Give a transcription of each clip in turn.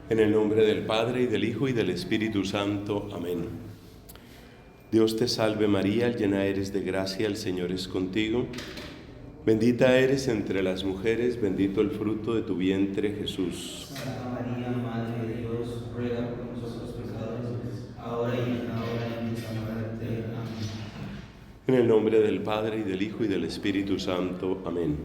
En el nombre del Padre, y del Hijo, y del Espíritu Santo. Amén. Dios te salve María, llena eres de gracia, el Señor es contigo. Bendita eres entre las mujeres, bendito el fruto de tu vientre, Jesús. Santa María, Madre de Dios, ruega por nosotros pecadores, ahora y en la hora de nuestra muerte. Amén. En el nombre del Padre, y del Hijo, y del Espíritu Santo. Amén.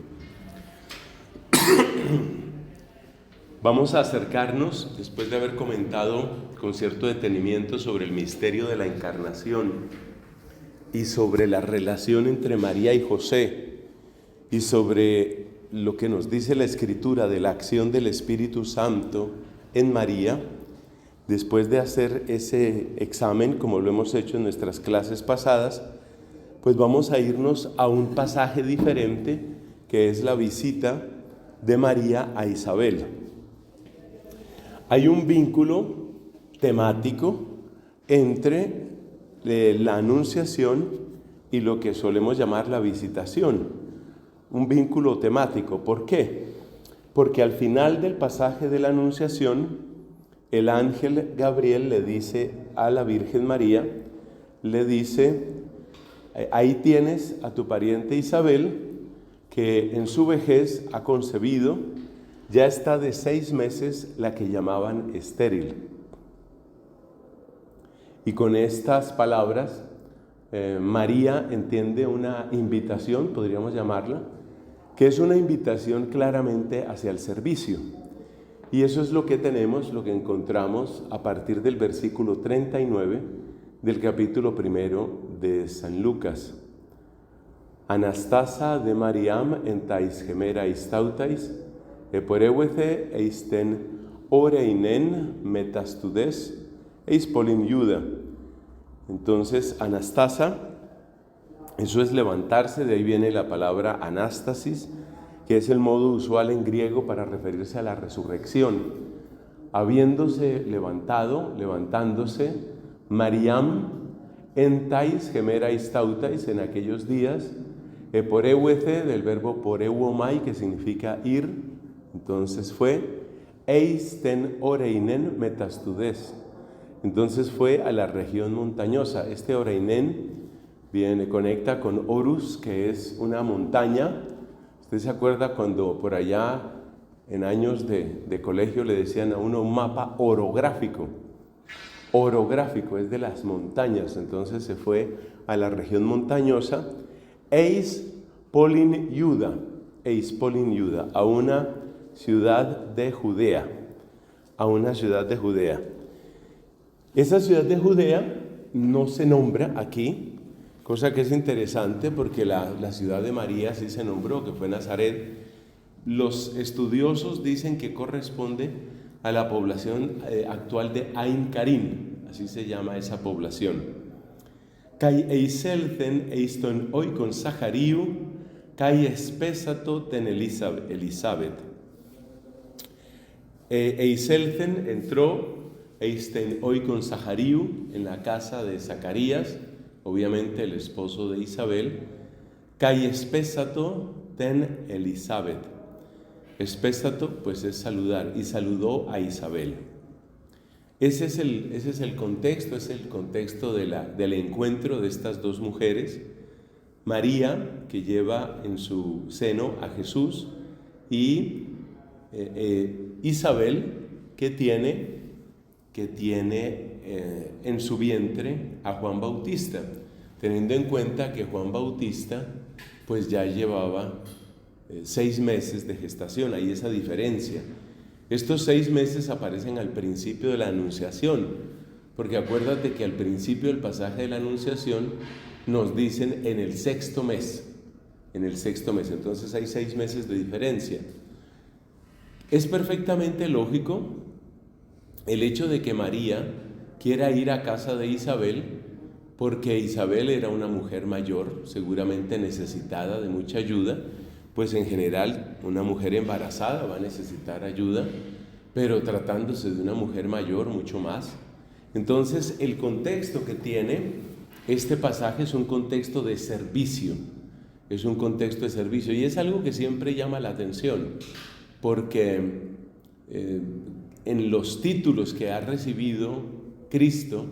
Vamos a acercarnos, después de haber comentado con cierto detenimiento sobre el misterio de la encarnación y sobre la relación entre María y José y sobre lo que nos dice la Escritura de la acción del Espíritu Santo en María, después de hacer ese examen, como lo hemos hecho en nuestras clases pasadas, pues vamos a irnos a un pasaje diferente, que es la visita de María a Isabel. Hay un vínculo temático entre la anunciación y lo que solemos llamar la visitación. Un vínculo temático. ¿Por qué? Porque al final del pasaje de la anunciación, el ángel Gabriel le dice a la Virgen María, le dice: ahí tienes a tu pariente Isabel, que en su vejez ha concebido. Ya está de 6 meses la que llamaban estéril. Y con estas palabras, María entiende una invitación, podríamos llamarla, que es una invitación claramente hacia el servicio. Y eso es lo que tenemos, lo que encontramos a partir del versículo 39 del capítulo 1 de San Lucas. Anastasa de Mariam entais gemera istautais, eporeuece eisten oreinen metastudes eis polin iuda. Entonces, Anastasa, eso es levantarse, de ahí viene la palabra anástasis, que es el modo usual en griego para referirse a la resurrección. Habiéndose levantándose, Mariam entais gemera istautais, en aquellos días, eporeuece, del verbo poreuomai, que significa ir. Entonces fue eisten oreinen metastudes. Entonces fue a la región montañosa. Este oreinen conecta con Orus, que es una montaña. ¿Usted se acuerda cuando por allá en años de colegio le decían a uno un mapa orográfico? Orográfico, es de las montañas. Entonces se fue a la región montañosa. Eis polin iuda, a una ciudad de Judea, Esa ciudad de Judea no se nombra aquí, cosa que es interesante porque la ciudad de María sí se nombró, que fue Nazaret. Los estudiosos dicen que corresponde a la población actual de Ain Karim, así se llama esa población. Kai eiselten eiston oikon Zachariu, kai espesato ten Elizabeth. Eiselten entró, eisten oikon Zachariu, en la casa de Zacarías, obviamente el esposo de Isabel. Kai espesato ten Elizabeth. Espesato, pues es saludar, y saludó a Isabel. Ese es el contexto, es el contexto del encuentro de estas dos mujeres. María, que lleva en su seno a Jesús, y Isabel, que tiene en su vientre a Juan Bautista, teniendo en cuenta que Juan Bautista pues ya llevaba 6 meses de gestación. Hay esa diferencia. Estos 6 meses aparecen al principio de la Anunciación, porque acuérdate que al principio del pasaje de la Anunciación nos dicen en el sexto mes, entonces hay 6 meses de diferencia. Es perfectamente lógico el hecho de que María quiera ir a casa de Isabel, porque Isabel era una mujer mayor, seguramente necesitada de mucha ayuda. Pues en general una mujer embarazada va a necesitar ayuda, pero tratándose de una mujer mayor mucho más. Entonces el contexto que tiene este pasaje es un contexto de servicio, y es algo que siempre llama la atención, porque en los títulos que ha recibido Cristo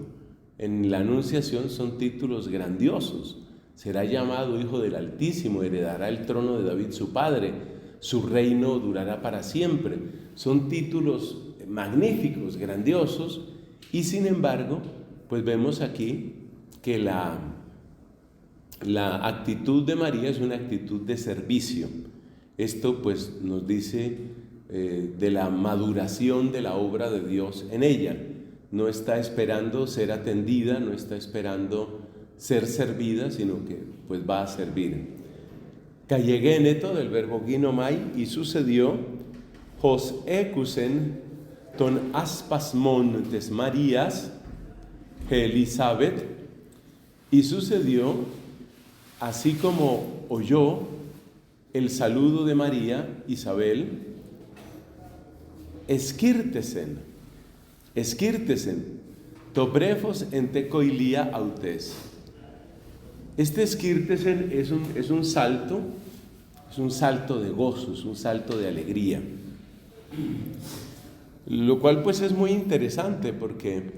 en la Anunciación son títulos grandiosos. Será llamado Hijo del Altísimo, heredará el trono de David su padre, su reino durará para siempre. Son títulos magníficos, grandiosos, y sin embargo, pues vemos aquí que la actitud de María es una actitud de servicio. Esto pues nos dice de la maduración de la obra de Dios en ella. No está esperando ser atendida, no está esperando ser servida, sino que pues va a servir. Callegueneto del verbo ginomai, y sucedió Jos ekusen ton aspasmon tes Marías Elizabeth, y sucedió así como oyó el saludo de María, Isabel, esquírtesen, tobrefos ente coilia autes. Este esquírtesen es un salto de gozo, es un salto de alegría. Lo cual pues es muy interesante porque,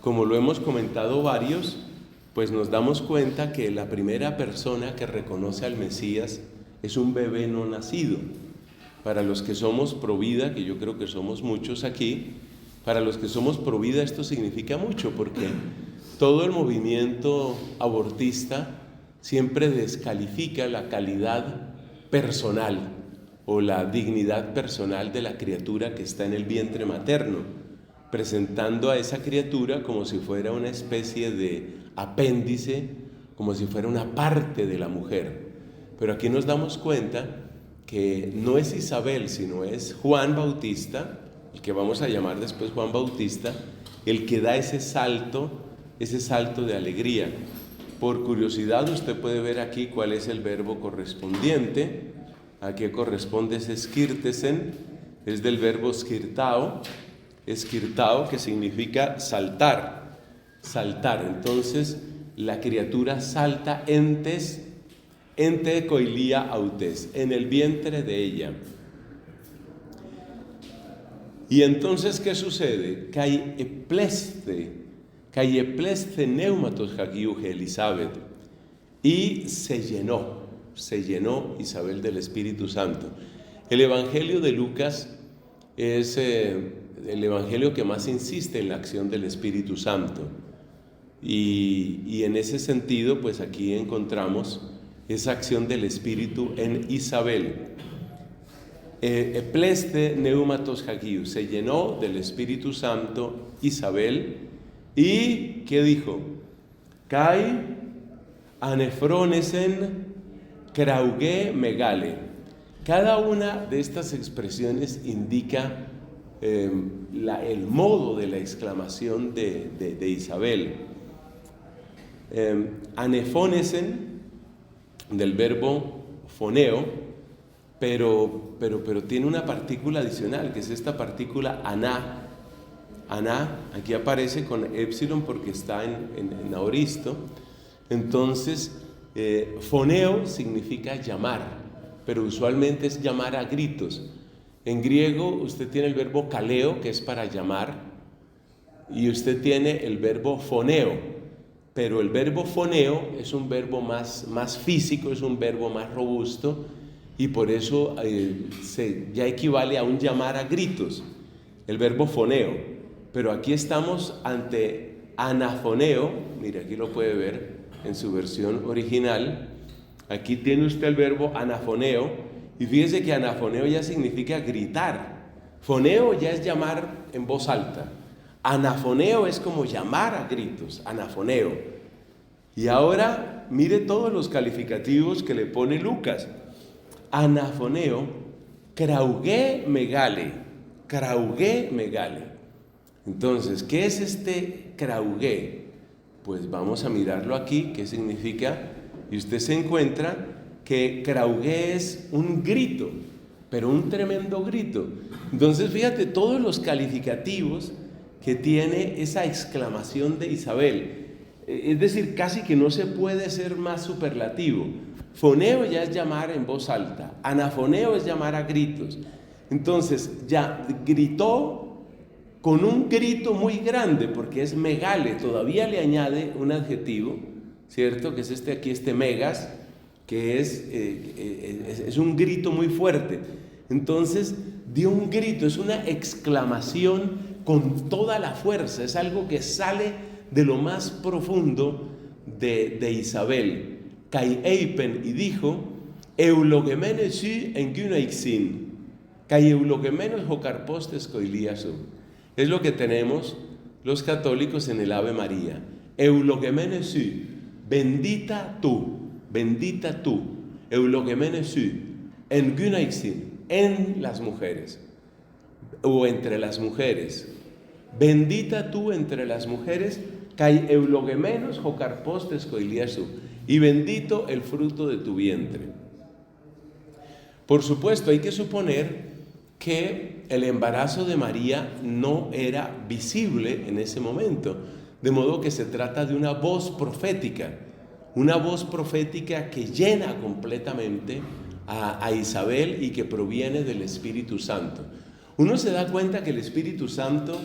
como lo hemos comentado varios, pues nos damos cuenta que la primera persona que reconoce al Mesías es un bebé no nacido. Para los que somos pro vida, que yo creo que somos muchos aquí, para los que somos pro vida esto significa mucho, porque todo el movimiento abortista siempre descalifica la calidad personal o la dignidad personal de la criatura que está en el vientre materno, presentando a esa criatura como si fuera una especie de apéndice, como si fuera una parte de la mujer. Pero aquí nos damos cuenta que no es Isabel, sino es Juan Bautista, el que vamos a llamar después Juan Bautista, el que da ese salto de alegría. Por curiosidad, usted puede ver aquí cuál es el verbo correspondiente. ¿A qué corresponde ese skirtesen? Es del verbo skirtao, que significa saltar. Entonces, la criatura salta ente coilia autes, en el vientre de ella. Y entonces, ¿qué sucede? Kai epleste neumatos hagiuge Elizabeth, y se llenó Isabel del Espíritu Santo. El Evangelio de Lucas es el Evangelio que más insiste en la acción del Espíritu Santo. Y en ese sentido, pues aquí encontramos esa acción del Espíritu en Isabel. Epleste neumatos hagiu, se llenó del Espíritu Santo Isabel, y ¿qué dijo? Kai anefronesen krauge megale. Cada una de estas expresiones indica el modo de la exclamación de Isabel. Anefonesen, del verbo foneo, pero tiene una partícula adicional, que es esta partícula aná. Aná, aquí aparece con épsilon porque está en aoristo. Entonces, foneo significa llamar, pero usualmente es llamar a gritos. En griego usted tiene el verbo kaleo, que es para llamar, y usted tiene el verbo foneo, pero el verbo foneo es un verbo más físico, es un verbo más robusto, y por eso ya equivale a un llamar a gritos, el verbo foneo. Pero aquí estamos ante anafoneo, mire, aquí lo puede ver en su versión original. Aquí tiene usted el verbo anafoneo, y fíjese que anafoneo ya significa gritar. Foneo ya es llamar en voz alta. Anafoneo es como llamar a gritos, anafoneo. Y ahora mire todos los calificativos que le pone Lucas. Anafoneo, krauge megale. Entonces, ¿qué es este krauge? Pues vamos a mirarlo aquí, qué significa, y usted se encuentra que krauge es un grito, pero un tremendo grito. Entonces, fíjate todos los calificativos que tiene esa exclamación de Isabel. Es decir, casi que no se puede ser más superlativo. Foneo ya es llamar en voz alta, anafoneo es llamar a gritos. Entonces, ya gritó con un grito muy grande, porque es megale, todavía le añade un adjetivo, ¿cierto? Que es este megas, que es un grito muy fuerte. Entonces dio un grito, es una exclamación con toda la fuerza, es algo que sale de lo más profundo de Isabel. Kai eipen, y dijo, eulogemenes sy en gynaixin, kai eulogemenos hocarpostes coiliasum. Es lo que tenemos los católicos en el Ave María. Eulogemenes sy, bendita tú, eulogemenes sy, en gynaixin, en las mujeres, o entre las mujeres. Bendita tú entre las mujeres, kai eulogemenos hocarpostes coiliasum, y bendito el fruto de tu vientre. Por supuesto, hay que suponer que el embarazo de María no era visible en ese momento, de modo que se trata de una voz profética que llena completamente a Isabel y que proviene del Espíritu Santo. Uno se da cuenta que el Espíritu Santo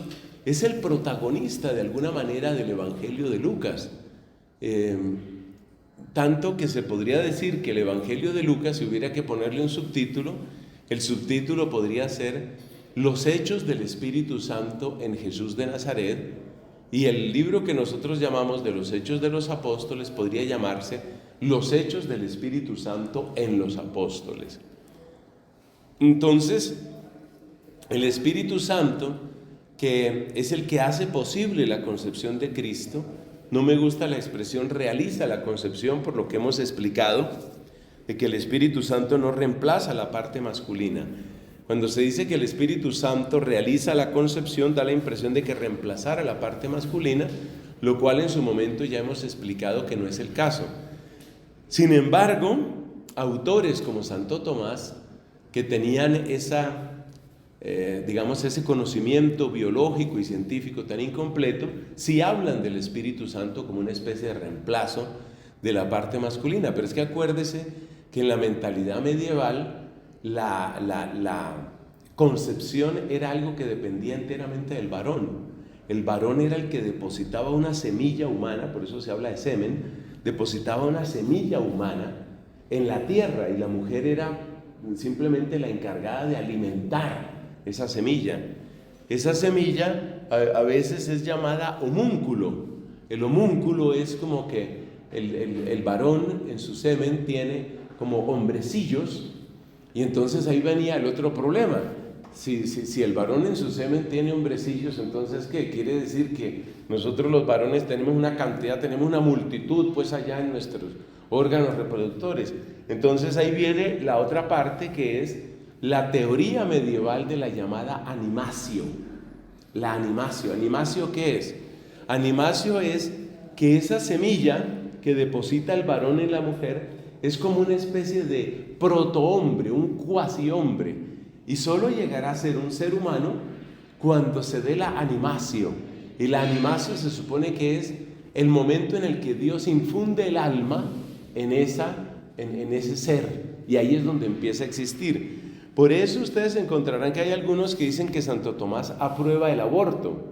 es el protagonista de alguna manera del Evangelio de Lucas, tanto que se podría decir que el Evangelio de Lucas, si hubiera que ponerle un subtítulo, el subtítulo podría ser Los Hechos del Espíritu Santo en Jesús de Nazaret, y el libro que nosotros llamamos de los Hechos de los Apóstoles podría llamarse Los Hechos del Espíritu Santo en los Apóstoles. Entonces, el Espíritu Santo, que es el que hace posible la concepción de Cristo, no me gusta la expresión realiza la concepción, por lo que hemos explicado, de que el Espíritu Santo no reemplaza la parte masculina. Cuando se dice que el Espíritu Santo realiza la concepción, da la impresión de que reemplazara la parte masculina, lo cual en su momento ya hemos explicado que no es el caso. Sin embargo, autores como Santo Tomás, que tenían ese conocimiento biológico y científico tan incompleto, sí hablan del Espíritu Santo como una especie de reemplazo de la parte masculina. Pero es que acuérdese que en la mentalidad medieval la concepción era algo que dependía enteramente del varón. El varón era el que depositaba una semilla humana, por eso se habla de semen, depositaba una semilla humana en la tierra, y la mujer era simplemente la encargada de alimentar esa semilla. Esa semilla a veces es llamada homúnculo. El homúnculo es como que el varón en su semen tiene como hombrecillos, y entonces ahí venía el otro problema. Si el varón en su semen tiene hombrecillos, entonces ¿qué? Quiere decir que nosotros los varones tenemos una multitud pues allá en nuestros órganos reproductores. Entonces ahí viene la otra parte, que es la teoría medieval de la llamada animatio. La animatio. ¿Animatio qué es? Animatio es que esa semilla que deposita el varón en la mujer es como una especie de protohombre, un cuasi-hombre, y solo llegará a ser un ser humano cuando se dé la animatio. Y la animatio se supone que es el momento en el que Dios infunde el alma en ese ser, y ahí es donde empieza a existir. Por eso ustedes encontrarán que hay algunos que dicen que Santo Tomás aprueba el aborto,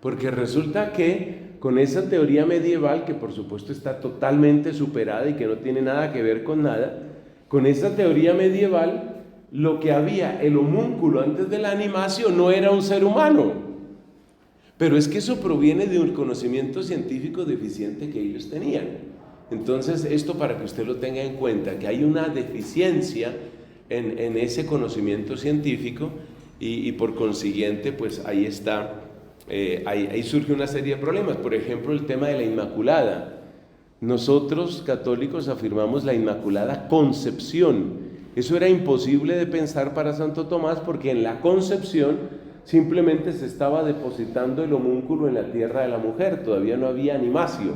porque resulta que con esa teoría medieval, que por supuesto está totalmente superada y que no tiene nada que ver con nada, con esa teoría medieval, lo que había, el homúnculo antes de la animatio, no era un ser humano. Pero es que eso proviene de un conocimiento científico deficiente que ellos tenían. Entonces, esto para que usted lo tenga en cuenta, que hay una deficiencia en ese conocimiento científico, y por consiguiente, pues ahí está. Ahí surge una serie de problemas. Por ejemplo, el tema de la Inmaculada. Nosotros católicos afirmamos la Inmaculada Concepción. Eso era imposible de pensar para Santo Tomás, porque en la concepción simplemente se estaba depositando el homúnculo en la tierra de la mujer, todavía no había animatio.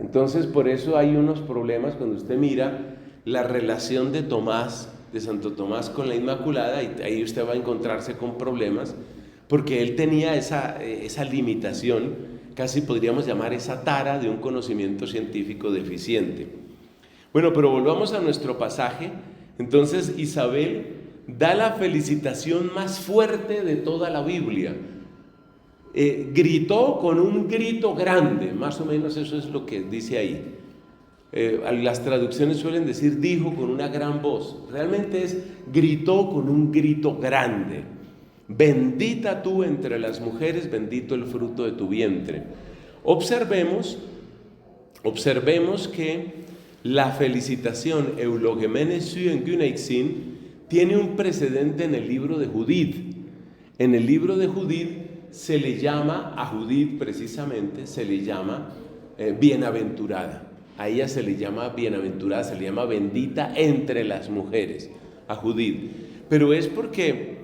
Entonces, por eso hay unos problemas cuando usted mira la relación de Santo Tomás con la Inmaculada, y ahí usted va a encontrarse con problemas, porque él tenía esa limitación, casi podríamos llamar esa tara de un conocimiento científico deficiente. Bueno, pero volvamos a nuestro pasaje. Entonces Isabel da la felicitación más fuerte de toda la Biblia. Gritó con un grito grande, más o menos eso es lo que dice ahí. Las traducciones suelen decir dijo con una gran voz. Realmente es gritó con un grito grande. Bendita tú entre las mujeres, bendito el fruto de tu vientre. Observemos que la felicitación eulogemenes syen gyneixin tiene un precedente en el libro de Judith. En el libro de Judith se le llama, a Judith precisamente, se le llama bienaventurada. A ella se le llama bienaventurada, se le llama bendita entre las mujeres, a Judith. Pero es porque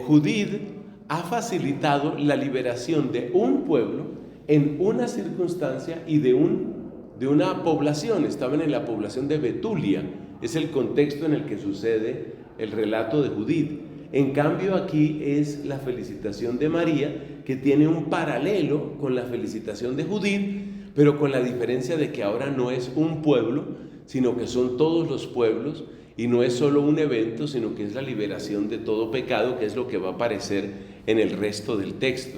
Judith ha facilitado la liberación de un pueblo en una circunstancia y de una población. Estaban en la población de Betulia, es el contexto en el que sucede el relato de Judith. En cambio aquí es la felicitación de María, que tiene un paralelo con la felicitación de Judith, pero con la diferencia de que ahora no es un pueblo, sino que son todos los pueblos, y no es solo un evento, sino que es la liberación de todo pecado, que es lo que va a aparecer en el resto del texto.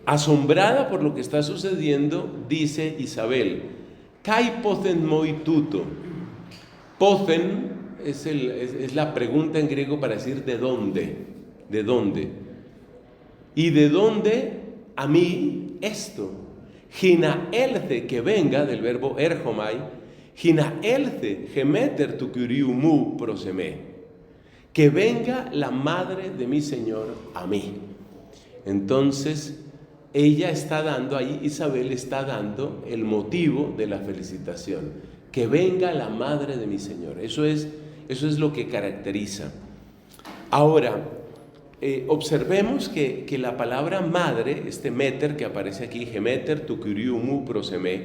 Asombrada por lo que está sucediendo, dice Isabel, «Kai pothen moi tuto». Pothen es la pregunta en griego para decir ¿de dónde? ¿De dónde? ¿Y de dónde a mí esto? Gina elce, que venga, del verbo erjomai, gina elce, gemeter tu curiumu proseme, que venga la madre de mi Señor a mí. Entonces, ella está dando ahí, Isabel está dando el motivo de la felicitación, que venga la madre de mi Señor. Eso es lo que caracteriza. Ahora, observemos que la palabra madre, este meter que aparece aquí, gemeter tu curiumu proseme,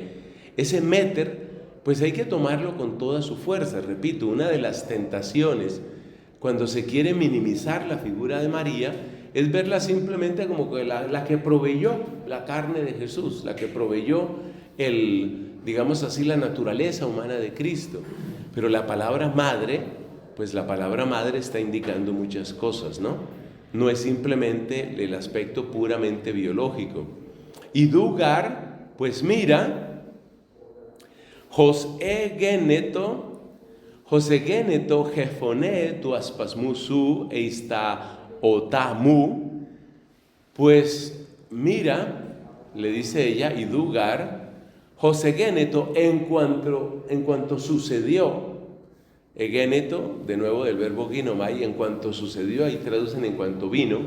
ese meter, pues hay que tomarlo con toda su fuerza. Repito, una de las tentaciones cuando se quiere minimizar la figura de María es verla simplemente como que la que proveyó la carne de Jesús, la que proveyó digamos así, la naturaleza humana de Cristo. Pero la palabra madre, pues la palabra madre está indicando muchas cosas, ¿no? No es simplemente el aspecto puramente biológico. Y Dugar, pues mira, José Géneto, Jefoné, tu aspasmusu, eista otamu, pues mira, le dice ella, y Dugar, José Géneto, en cuanto sucedió, Egéneto, de nuevo del verbo ginomai, en cuanto sucedió, ahí traducen en cuanto vino,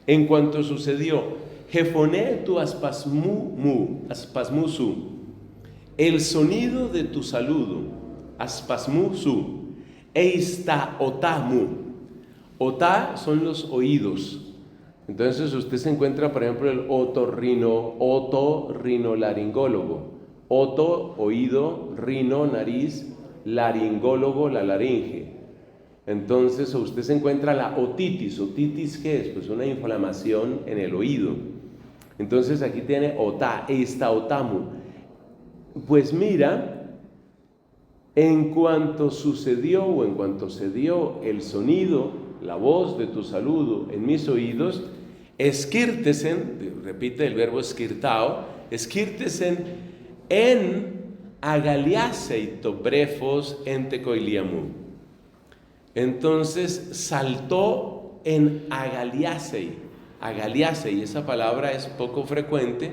en cuanto sucedió, Jefoné tu aspasmusu, el sonido de tu saludo, aspasmusu, eista otamu, otá son los oídos. Entonces usted se encuentra, por ejemplo, el otorrinolaringólogo, oto, oído, rino, nariz, laringólogo, la laringe. Entonces usted se encuentra la otitis. ¿Otitis qué es? Pues una inflamación en el oído. Entonces aquí tiene otá, eista otamu. Pues mira, en cuanto sucedió o en cuanto se dio el sonido, la voz de tu saludo en mis oídos, esquírtesen, repite el verbo esquirtao, esquírtesen en agaliasei tobrefos entecoiliamu. Entonces saltó en agaliasei. Agaliasei, esa palabra es poco frecuente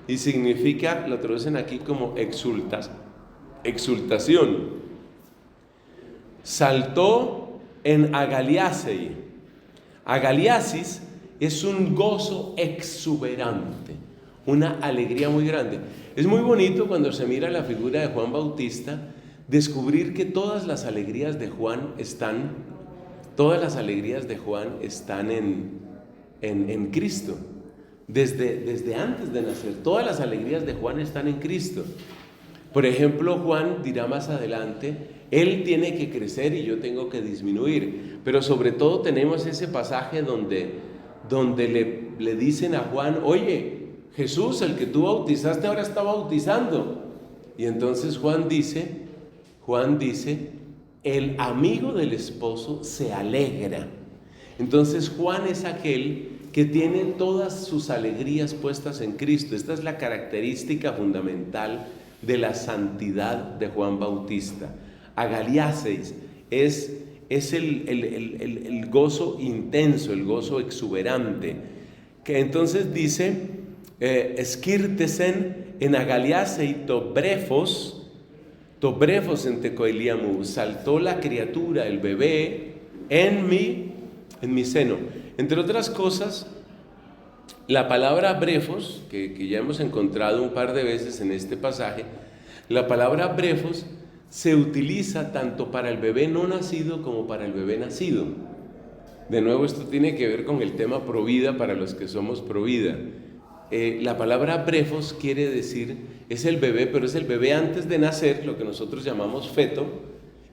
y significa, lo traducen aquí como exultación. Saltó en agaliasei. Agaliasis es un gozo exuberante, una alegría muy grande. Es muy bonito cuando se mira la figura de Juan Bautista, descubrir que todas las alegrías de Juan están en Cristo. Desde antes de nacer, todas las alegrías de Juan están en Cristo. Por ejemplo, Juan dirá más adelante, él tiene que crecer y yo tengo que disminuir. Pero sobre todo tenemos ese pasaje donde le dicen a Juan, oye, Jesús, el que tú bautizaste, ahora está bautizando. Y entonces Juan dice, el amigo del esposo se alegra. Entonces Juan es aquel que tiene todas sus alegrías puestas en Cristo. Esta es la característica fundamental de la santidad de Juan Bautista. Agaliaseis es el gozo intenso, el gozo exuberante. Que entonces dice, skirtesen en agaliasei tobrefos en tecoeliamu, saltó la criatura, el bebé, en mi seno. Entre otras cosas, la palabra brefos, que ya hemos encontrado un par de veces en este pasaje, la palabra brefos se utiliza tanto para el bebé no nacido como para el bebé nacido. De nuevo, esto tiene que ver con el tema provida para los que somos provida. La palabra brefos quiere decir, es el bebé, pero es el bebé antes de nacer, lo que nosotros llamamos feto,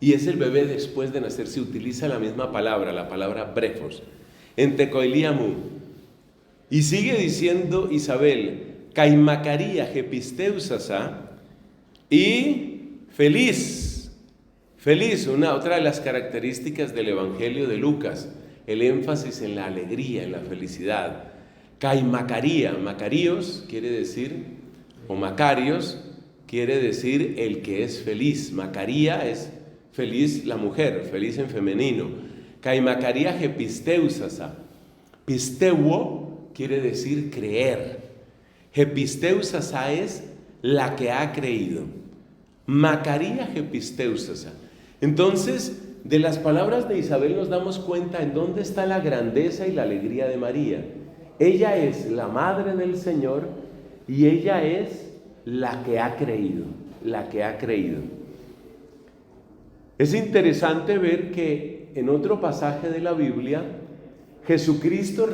y es el bebé después de nacer. Se utiliza la misma palabra, la palabra brefos. En tecoeliamu. Y sigue diciendo Isabel, caimacaría jepisteusasa, y feliz, otra de las características del Evangelio de Lucas, el énfasis en la alegría, en la felicidad. Caimacaría, Macarios quiere decir, o Macarios quiere decir el que es feliz. Macaría es feliz la mujer, feliz en femenino. Caimacaría jepisteusasa. Pisteuo quiere decir creer. Jepisteusasa es la que ha creído. Macaría jepisteusasa. Entonces, de las palabras de Isabel nos damos cuenta en dónde está la grandeza y la alegría de María. Ella es la madre del Señor y ella es la que ha creído, Es interesante ver que en otro pasaje de la Biblia, Jesucristo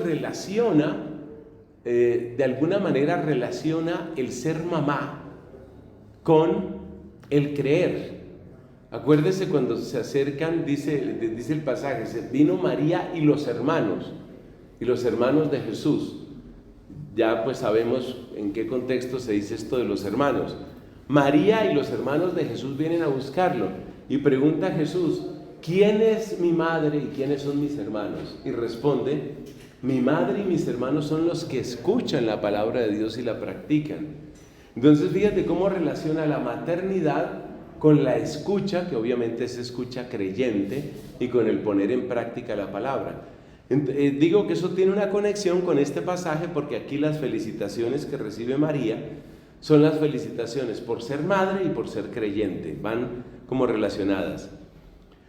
de alguna manera relaciona el ser mamá con el creer. Acuérdese cuando se acercan, dice el pasaje, vino María y los hermanos de Jesús. Ya pues sabemos en qué contexto se dice esto de los hermanos. María y los hermanos de Jesús vienen a buscarlo y pregunta a Jesús, ¿quién es mi madre y quiénes son mis hermanos? Y responde, mi madre y mis hermanos son los que escuchan la palabra de Dios y la practican. Entonces fíjate cómo relaciona la maternidad con la escucha, que obviamente es escucha creyente, y con el poner en práctica la palabra. Digo que eso tiene una conexión con este pasaje porque aquí las felicitaciones que recibe María son las felicitaciones por ser madre y por ser creyente, van como relacionadas.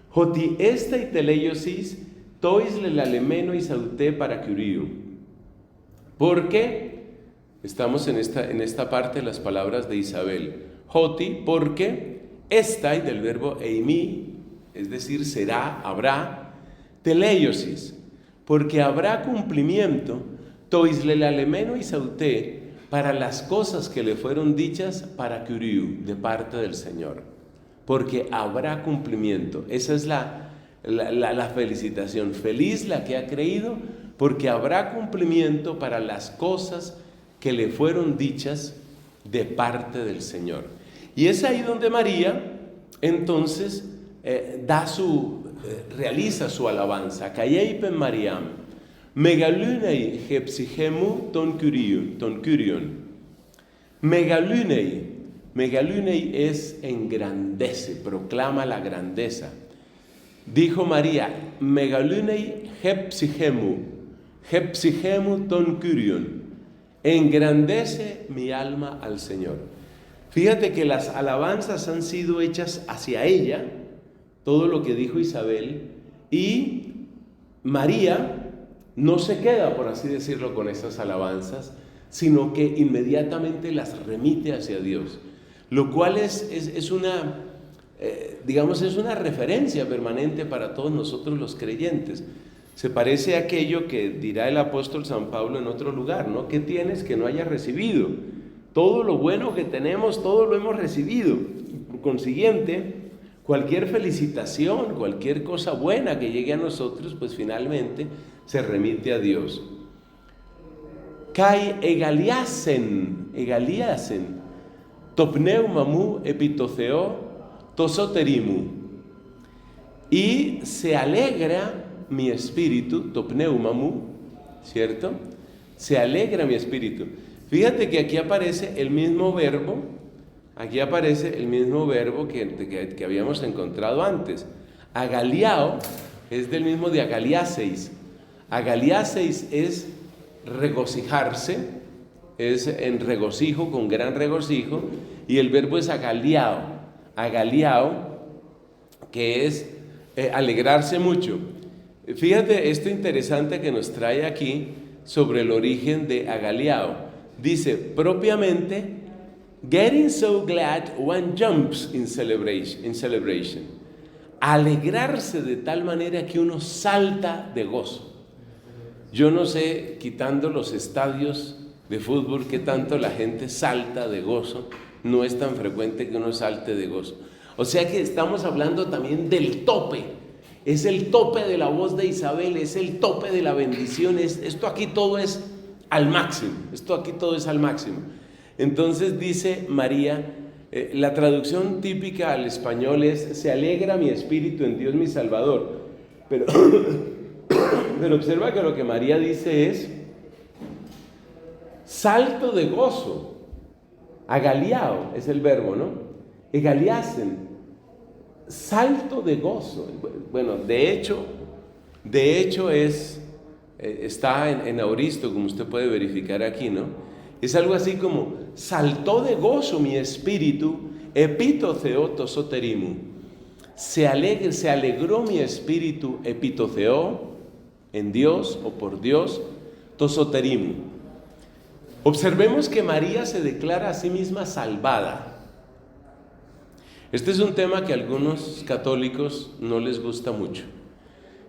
Joti esta y teleiosis toisle la lemeno y sauté para curiu. ¿Por qué? Estamos en esta parte de las palabras de Isabel. Joti, porque esta y del verbo eimi, es decir, será, habrá, teleiosis, porque habrá cumplimiento, toisle la lemeno y sauté, para las cosas que le fueron dichas para curiu, de parte del Señor. Porque habrá cumplimiento. Esa es la felicitación. Feliz la que ha creído, porque habrá cumplimiento para las cosas que le fueron dichas de parte del Señor. Y es ahí donde María, entonces, realiza su alabanza. Kayeipen Mariam, megalunei hepsigemu ton curion. Megalunei es engrandece, proclama la grandeza. Dijo María, megalunei hepsigemu ton curion. Engrandece mi alma al Señor. Fíjate que las alabanzas han sido hechas hacia ella, todo lo que dijo Isabel, y María no se queda, por así decirlo, con esas alabanzas, sino que inmediatamente las remite hacia Dios, lo cual es una referencia permanente para todos nosotros los creyentes. Se parece a aquello que dirá el apóstol San Pablo en otro lugar, ¿no? ¿Qué tienes que no hayas recibido? Todo lo bueno que tenemos, todo lo hemos recibido. Por consiguiente, cualquier felicitación, cualquier cosa buena que llegue a nosotros, pues finalmente se remite a Dios. Kai egaliasen, topneu mamu epitoceo tosoterimu. y se alegra mi espíritu, topneumamu, ¿cierto? Se alegra mi espíritu. Fíjate que aquí aparece el mismo verbo, que habíamos encontrado antes. Agaliao es del mismo de agaliaseis. Agaliaseis es regocijarse, es en regocijo, con gran regocijo, y el verbo es agaliao, que es alegrarse mucho. Fíjate esto interesante que nos trae aquí sobre el origen de agaliao. Dice, propiamente, getting so glad one jumps in celebration. Alegrarse de tal manera que uno salta de gozo. Yo no sé, quitando los estadios de fútbol, qué tanto la gente salta de gozo. No es tan frecuente que uno salte de gozo. O sea que estamos hablando también del tope. Es el tope de la voz de Isabel, es el tope de la bendición. Esto aquí todo es al máximo. Entonces dice María, la traducción típica al español es: se alegra mi espíritu en Dios mi Salvador. Pero observa que lo que María dice es salto de gozo. Agaliao es el verbo, ¿no? Egaliasen, salto de gozo. Bueno, de hecho está en auristo, como usted puede verificar aquí, ¿no? Es algo así como: saltó de gozo mi espíritu, epitotheo tosoterimu. Se alegró mi espíritu, epitotheo, en Dios o por Dios, tosoterimu. Observemos que María se declara a sí misma salvada. Este es un tema que a algunos católicos no les gusta mucho.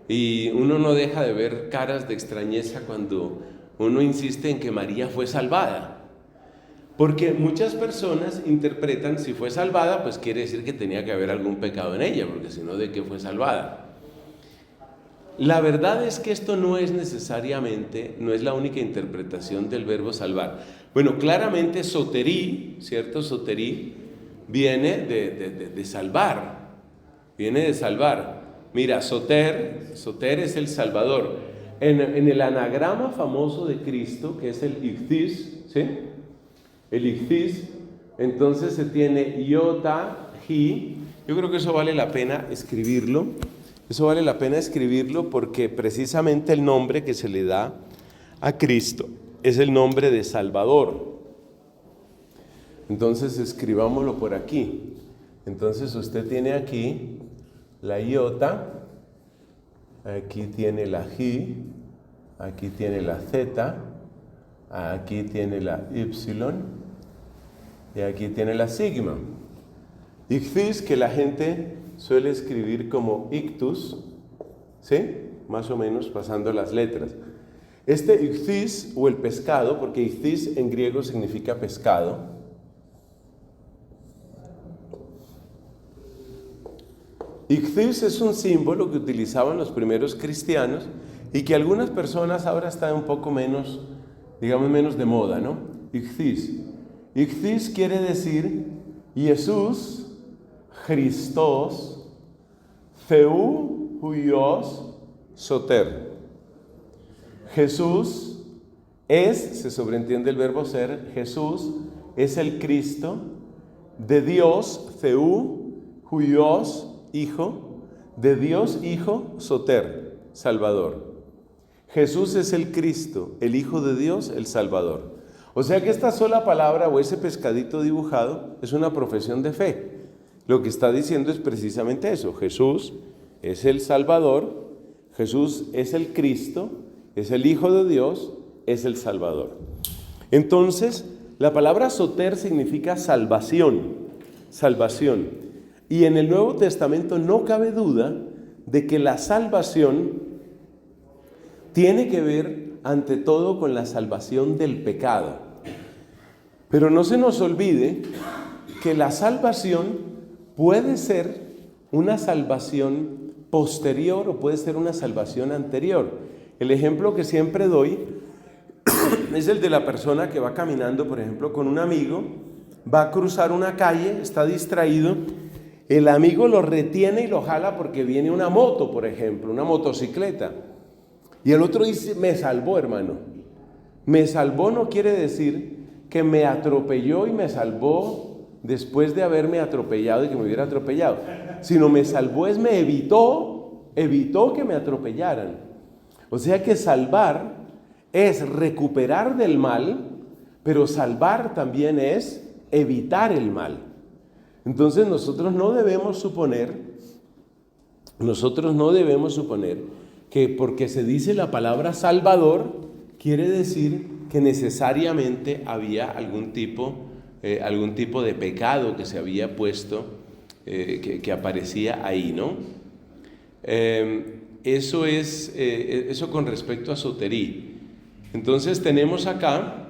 Y uno no deja de ver caras de extrañeza cuando uno insiste en que María fue salvada. Porque muchas personas interpretan, si fue salvada, pues quiere decir que tenía que haber algún pecado en ella, porque si no, ¿de qué fue salvada? La verdad es que esto no es la única interpretación del verbo salvar. Bueno, claramente soterí, ¿cierto? Soterí viene de salvar, Mira, soter es el Salvador. En el anagrama famoso de Cristo, que es el ichthys, ¿sí? El ichthys, entonces se tiene iota, hi. Yo creo que eso vale la pena escribirlo. Porque precisamente el nombre que se le da a Cristo es el nombre de Salvador. Entonces escribámoslo por aquí. Entonces usted tiene aquí la iota, aquí tiene la ji, aquí tiene la z, aquí tiene la y y aquí tiene la sigma. Ichthys, que la gente suele escribir como ictus, ¿sí? Más o menos pasando las letras. Este ichthys, o el pescado, porque ichthys en griego significa pescado. Ichthys es un símbolo que utilizaban los primeros cristianos y que algunas personas ahora están un poco menos, digamos, menos de moda, ¿no? Ichthys. Ichthys quiere decir Jesús, Christos, Theou, Huios, Soter. Jesús se sobreentiende el verbo ser, Jesús es el Cristo, de Dios, Theou, Huios, Hijo, de Dios, Hijo, Soter, Salvador. Jesús es el Cristo, el Hijo de Dios, el Salvador. O sea que esta sola palabra o ese pescadito dibujado es una profesión de fe. Lo que está diciendo es precisamente eso: Jesús es el Salvador, Jesús es el Cristo, es el Hijo de Dios, es el Salvador. Entonces, la palabra soter significa salvación. Y en el Nuevo Testamento no cabe duda de que la salvación tiene que ver ante todo con la salvación del pecado. Pero no se nos olvide que la salvación puede ser una salvación posterior o puede ser una salvación anterior. El ejemplo que siempre doy es el de la persona que va caminando, por ejemplo, con un amigo, va a cruzar una calle, está distraído el amigo lo retiene y lo jala porque viene una moto, por ejemplo, una motocicleta. Y el otro dice, me salvó, hermano. Me salvó no quiere decir que me atropelló y me salvó después de haberme atropellado y que me hubiera atropellado, sino me salvó me evitó que me atropellaran. O sea que salvar es recuperar del mal, pero salvar también es evitar el mal. Entonces nosotros no debemos suponer que porque se dice la palabra Salvador, quiere decir que necesariamente había algún tipo de pecado que se había puesto, que aparecía ahí, ¿no? Eso con respecto a soterí. Entonces tenemos acá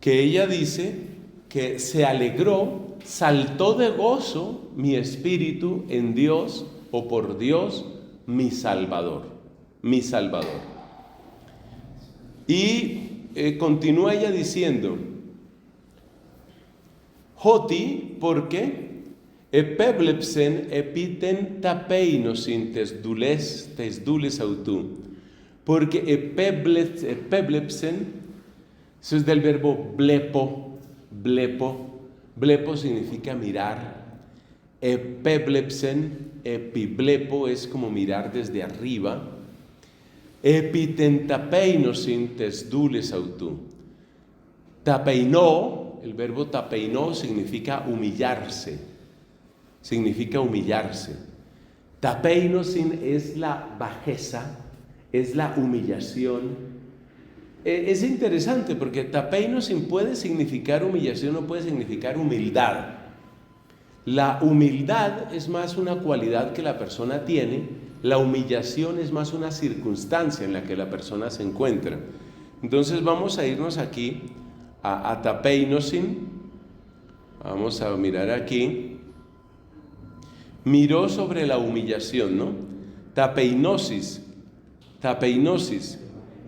que ella dice que se alegró, saltó de gozo mi espíritu en Dios, o por Dios, mi Salvador. Y continúa ella diciendo, Joti, porque epeblepsen epiten tapeinosin tesdules autú. Porque epeblepsen, eso es del verbo blepo. Blepo significa mirar. Epeblepsen, epiblepo es como mirar desde arriba. Epitentapeinosin tesdules autú. Tapeinó, el verbo tapeinó significa humillarse. Tapeinosin es la bajeza, es la humillación. Es interesante porque tapeinosin puede significar humillación o puede significar humildad. La humildad es más una cualidad que la persona tiene, la humillación es más una circunstancia en la que la persona se encuentra. Entonces vamos a irnos aquí a tapeinosin. Vamos a mirar aquí. Miró sobre la humillación, ¿no? Tapeinosis.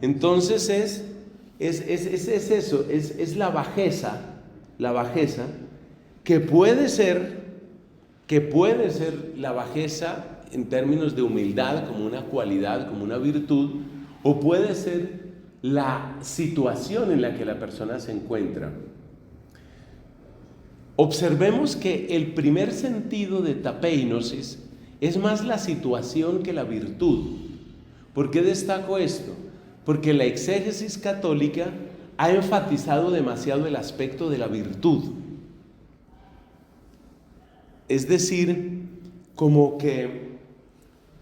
Entonces es eso, es la bajeza que puede ser la bajeza en términos de humildad, como una cualidad, como una virtud, o puede ser la situación en la que la persona se encuentra. Observemos que el primer sentido de tapeinosis es más la situación que la virtud. ¿Por qué destaco esto? Porque la exégesis católica ha enfatizado demasiado el aspecto de la virtud. Es decir, como que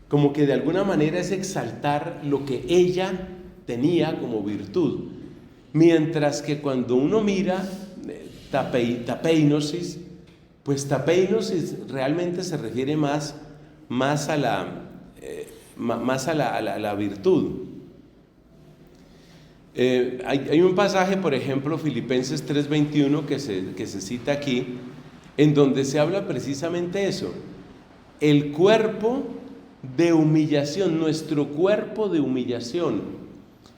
de alguna manera es exaltar lo que ella tenía como virtud. Mientras que cuando uno mira tapeinosis, pues tapeinosis realmente se refiere más a la virtud. Hay un pasaje, por ejemplo, Filipenses 3:21, que se cita aquí, en donde se habla precisamente eso, el cuerpo de humillación, nuestro cuerpo de humillación.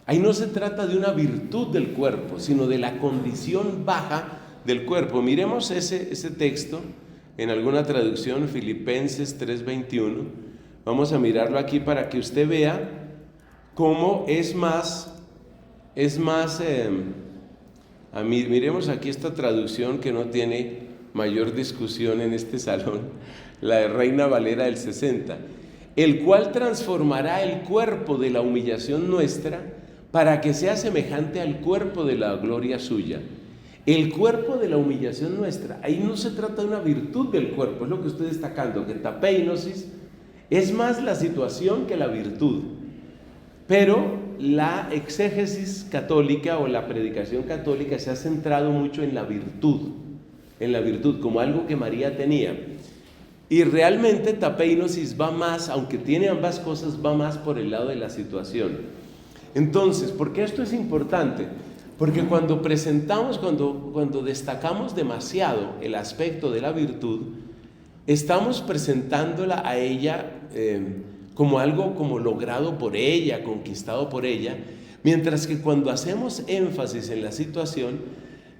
Ahí no se trata de una virtud del cuerpo, sino de la condición baja del cuerpo. Miremos ese texto en alguna traducción, Filipenses 3:21. Vamos a mirarlo aquí para que usted vea cómo miremos aquí esta traducción que no tiene mayor discusión en este salón, la de Reina Valera del 60, el cual transformará el cuerpo de la humillación nuestra para que sea semejante al cuerpo de la gloria suya. El cuerpo de la humillación nuestra, ahí no se trata de una virtud del cuerpo, es lo que estoy destacando, que tapeinosis es más la situación que la virtud. Pero la exégesis católica o la predicación católica se ha centrado mucho en la virtud como algo que María tenía. Y realmente tapeinosis va más, aunque tiene ambas cosas, va más por el lado de la situación. Entonces, ¿por qué esto es importante? Porque cuando destacamos demasiado el aspecto de la virtud, estamos presentándola a ella como algo como logrado por ella, conquistado por ella, mientras que cuando hacemos énfasis en la situación,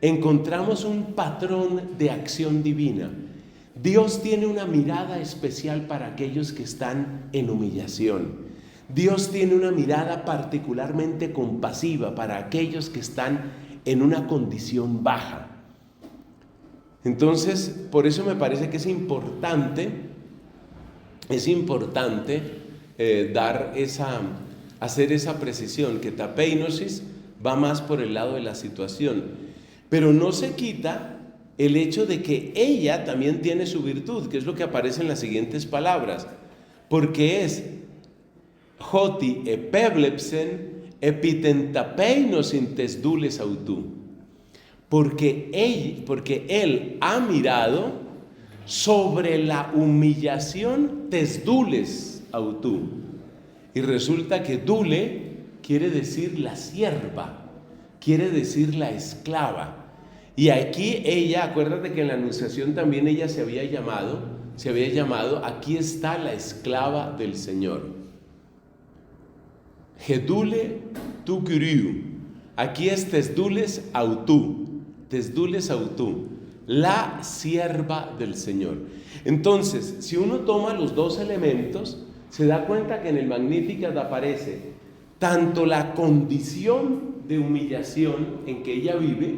encontramos un patrón de acción divina. Dios tiene una mirada especial para aquellos que están en humillación. Dios tiene una mirada particularmente compasiva para aquellos que están en una condición baja. Entonces, por eso me parece que es importante hacer esa precisión, que tapeinosis va más por el lado de la situación, pero no se quita el hecho de que ella también tiene su virtud, que es lo que aparece en las siguientes palabras, porque es Joti epeblepsen epitentapeinos intes dules autú, porque él ha mirado sobre la humillación tes dules autú. Y resulta que dule quiere decir la sierva, quiere decir la esclava. Y aquí ella, acuérdate que en la Anunciación también ella se había llamado, aquí está la esclava del Señor. Gedule tu curiu, aquí es tesdules autú, la sierva del Señor. Entonces, si uno toma los dos elementos, se da cuenta que en el Magnificat aparece tanto la condición de humillación en que ella vive,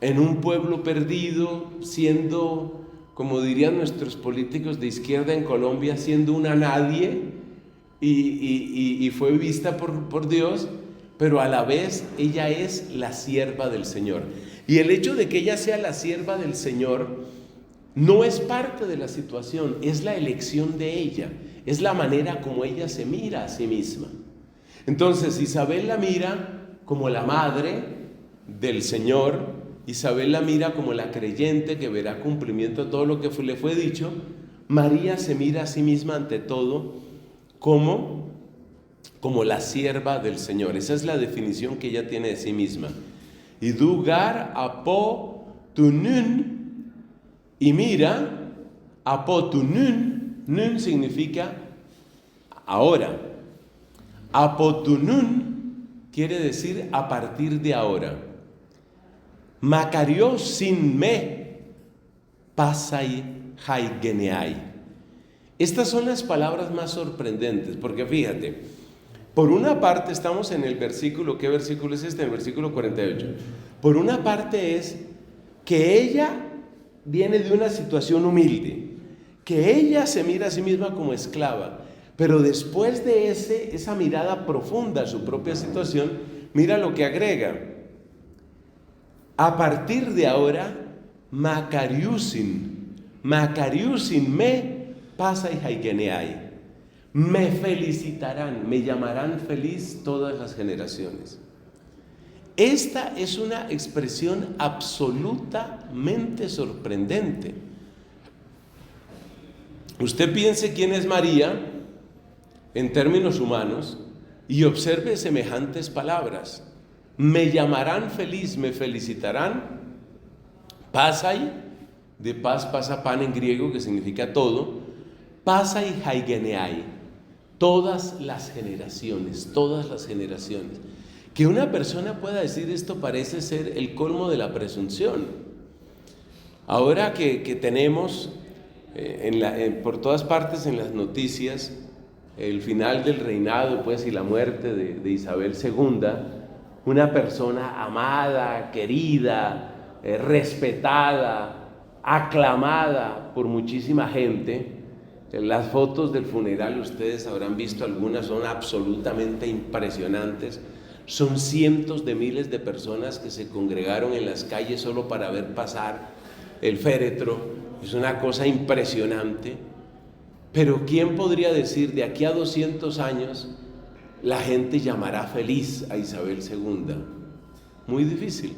en un pueblo perdido, siendo, como dirían nuestros políticos de izquierda en Colombia, siendo una nadie, y fue vista por Dios, pero a la vez ella es la sierva del Señor. Y el hecho de que ella sea la sierva del Señor no es parte de la situación, es la elección de ella, es la manera como ella se mira a sí misma. Entonces Isabel la mira como la madre del Señor, Isabel la mira como la creyente que verá cumplimiento a todo lo que le fue dicho. María se mira a sí misma ante todo como la sierva del Señor. Esa es la definición que ella tiene de sí misma. Y dugar apo tunun, y mira, apo tunun, nun significa ahora. Apo tunun quiere decir a partir de ahora. Macarios sin me pasai haigeneai. Estas son las palabras más sorprendentes, porque fíjate, por una parte estamos en el versículo, ¿qué versículo es este? En el versículo 48. Por una parte es que ella viene de una situación humilde, que ella se mira a sí misma como esclava, pero después de esa mirada profunda a su propia situación, mira lo que agrega. A partir de ahora, Macariusin me pasa y haigeneai. Me felicitarán, me llamarán feliz todas las generaciones. Esta es una expresión absolutamente sorprendente. Usted piense quién es María en términos humanos y observe semejantes palabras. Me llamarán feliz, me felicitarán. Pasai, de paz pasa pan en griego, que significa todo. Pasai haigeneai, todas las generaciones. Que una persona pueda decir esto parece ser el colmo de la presunción. Ahora que tenemos por todas partes en las noticias el final del reinado, pues, y la muerte de Isabel II, una persona amada, querida, respetada, aclamada por muchísima gente. Las fotos del funeral, ustedes habrán visto algunas, son absolutamente impresionantes. Son cientos de miles de personas que se congregaron en las calles solo para ver pasar el féretro. Es una cosa impresionante. Pero ¿quién podría decir de aquí a 200 años la gente llamará feliz a Isabel II? Muy difícil.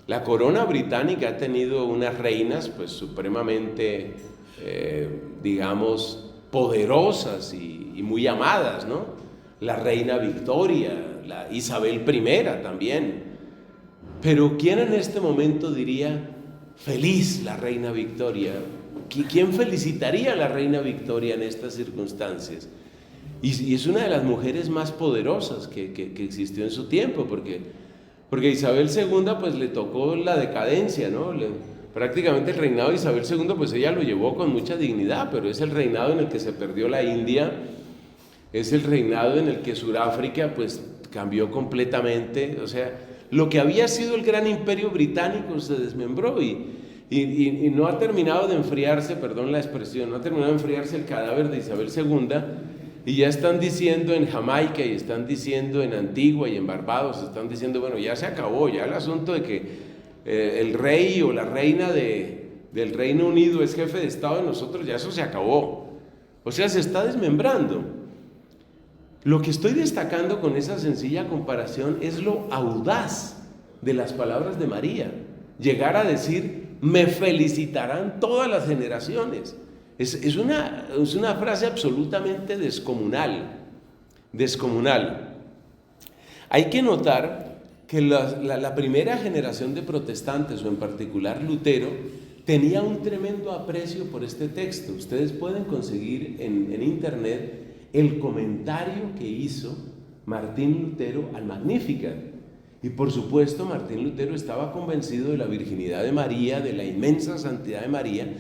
La corona británica ha tenido unas reinas pues supremamente, digamos, poderosas y muy amadas, ¿no? La reina Victoria, la Isabel I también. Pero ¿quién en este momento diría feliz la reina Victoria? ¿Quién felicitaría a la reina Victoria en estas circunstancias? Y es una de las mujeres más poderosas que existió en su tiempo, porque Porque a Isabel II pues le tocó la decadencia, ¿no? Prácticamente el reinado de Isabel II pues ella lo llevó con mucha dignidad, pero es el reinado en el que se perdió la India, es el reinado en el que Sudáfrica pues cambió completamente. O sea, lo que había sido el gran imperio británico se desmembró y no ha terminado de enfriarse, perdón la expresión, no ha terminado de enfriarse el cadáver de Isabel II, y ya están diciendo en Jamaica y están diciendo en Antigua y en Barbados, están diciendo, bueno, ya se acabó, ya el asunto de que el rey o la reina del Reino Unido es jefe de Estado de nosotros, ya eso se acabó. O sea, se está desmembrando. Lo que estoy destacando con esa sencilla comparación es lo audaz de las palabras de María. Llegar a decir, me felicitarán todas las generaciones. Es una frase absolutamente descomunal. Hay que notar que la primera generación de protestantes, o en particular Lutero, tenía un tremendo aprecio por este texto. Ustedes pueden conseguir en internet el comentario que hizo Martín Lutero al Magnificat. Y por supuesto, Martín Lutero estaba convencido de la virginidad de María, de la inmensa santidad de María.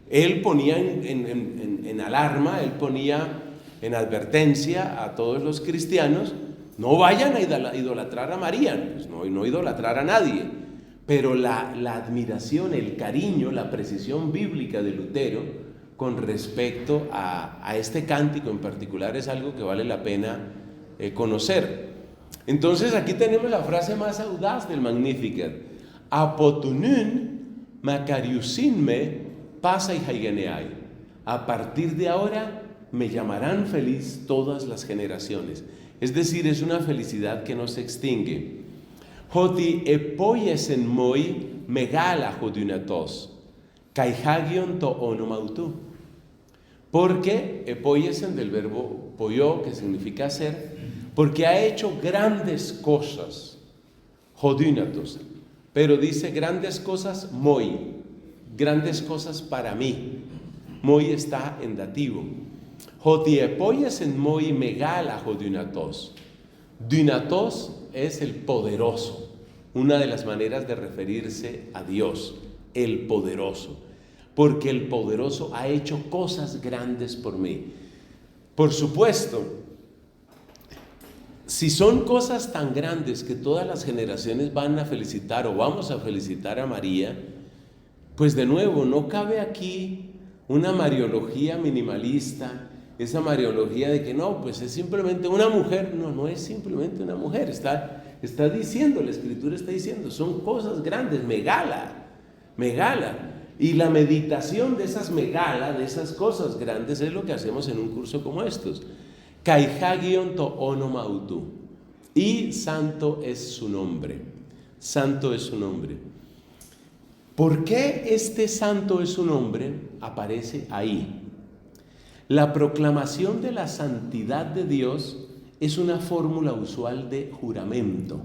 Él ponía en alarma, él ponía en advertencia a todos los cristianos, no vayan a idolatrar a María, pues no idolatrar a nadie. Pero la admiración, el cariño, la precisión bíblica de Lutero con respecto a este cántico en particular es algo que vale la pena conocer. Entonces aquí tenemos la frase más audaz del Magnificat: apotunun makariusinme pasa y haigeneai. A partir de ahora me llamarán feliz todas las generaciones. Es decir, es una felicidad que no se extingue. Hoti epoyesen moi megala jodunatos, kaihagion to onomautu. Porque epoyesen, del verbo poyo, que significa hacer, porque ha hecho grandes cosas, jodunatos, pero dice grandes cosas moi, grandes cosas para mí. Moi está en dativo. Hoti epoyesen moi megala jodunatos. Dunatos es el poderoso, una de las maneras de referirse a Dios, el poderoso, porque el poderoso ha hecho cosas grandes por mí. Por supuesto, si son cosas tan grandes que todas las generaciones van a felicitar o vamos a felicitar a María, pues de nuevo, no cabe aquí una mariología minimalista, esa mariología de que no, pues es simplemente una mujer. No es simplemente una mujer, está diciendo, la Escritura está diciendo, son cosas grandes, megala. Y la meditación de esas megala, de esas cosas grandes, es lo que hacemos en un curso como estos. Kaihagion to onomautu. Y santo es su nombre. Santo es su nombre. ¿Por qué este santo es su nombre? Aparece ahí. La proclamación de la santidad de Dios es una fórmula usual de juramento.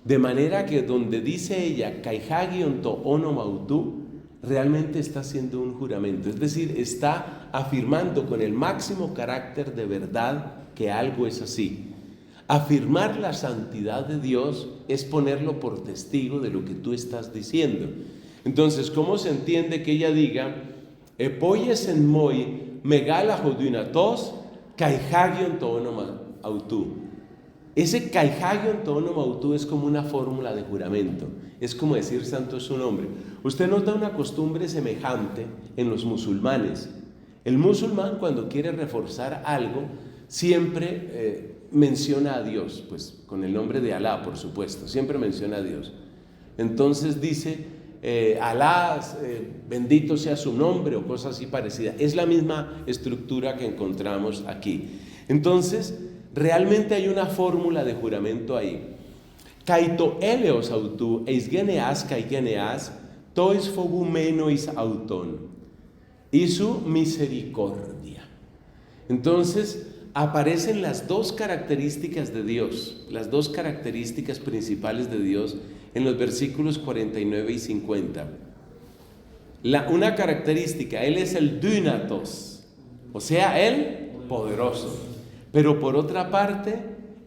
De manera que donde dice ella, Kaihagion to onomautu, realmente está haciendo un juramento. Es decir, está afirmando con el máximo carácter de verdad que algo es así. Afirmar la santidad de Dios es ponerlo por testigo de lo que tú estás diciendo. Entonces, ¿cómo se entiende que ella diga, epoyesen moi megala jodunatos kaihagion to onomautu? Ese kaihagion to onomautu es como una fórmula de juramento, es como decir santo es su nombre. Usted nota una costumbre semejante en los musulmanes. El musulmán, cuando quiere reforzar algo, siempre menciona a Dios, pues con el nombre de Alá, por supuesto, siempre menciona a Dios. Entonces dice Alá, bendito sea su nombre, o cosas así parecidas. Es la misma estructura que encontramos aquí. Entonces, realmente hay una fórmula de juramento ahí. Kaito eleos autu eisgeneas kaigeneas tois fogumenois auton, y su misericordia. Entonces aparecen las dos características de Dios, las dos características principales de Dios en los versículos 49 y 50. Una característica, Él es el Dunatos, o sea, el poderoso. Pero por otra parte,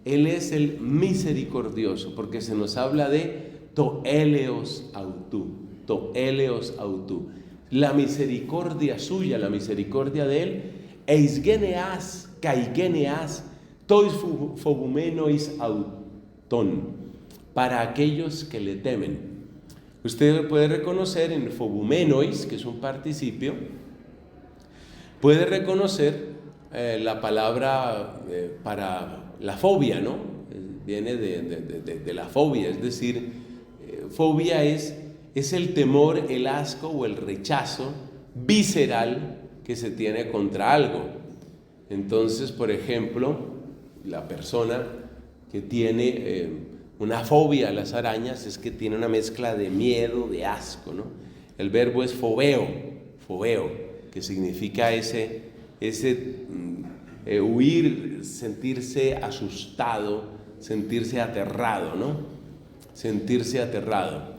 Él es el misericordioso, porque se nos habla de toeleos autú, toeleos autú. La misericordia suya, la misericordia de Él, eisgeneas, caigeneas, tois fogumenois autón, para aquellos que le temen. Usted puede reconocer en fogumenois, que es un participio, puede reconocer la palabra para la fobia, ¿no? Viene de la fobia, es decir, fobia es el temor, el asco o el rechazo visceral que se tiene contra algo. Entonces, por ejemplo, la persona que tiene una fobia a las arañas es que tiene una mezcla de miedo, de asco, ¿no? El verbo es fobeo, que significa huir, sentirse asustado, sentirse aterrado, ¿no? Sentirse aterrado.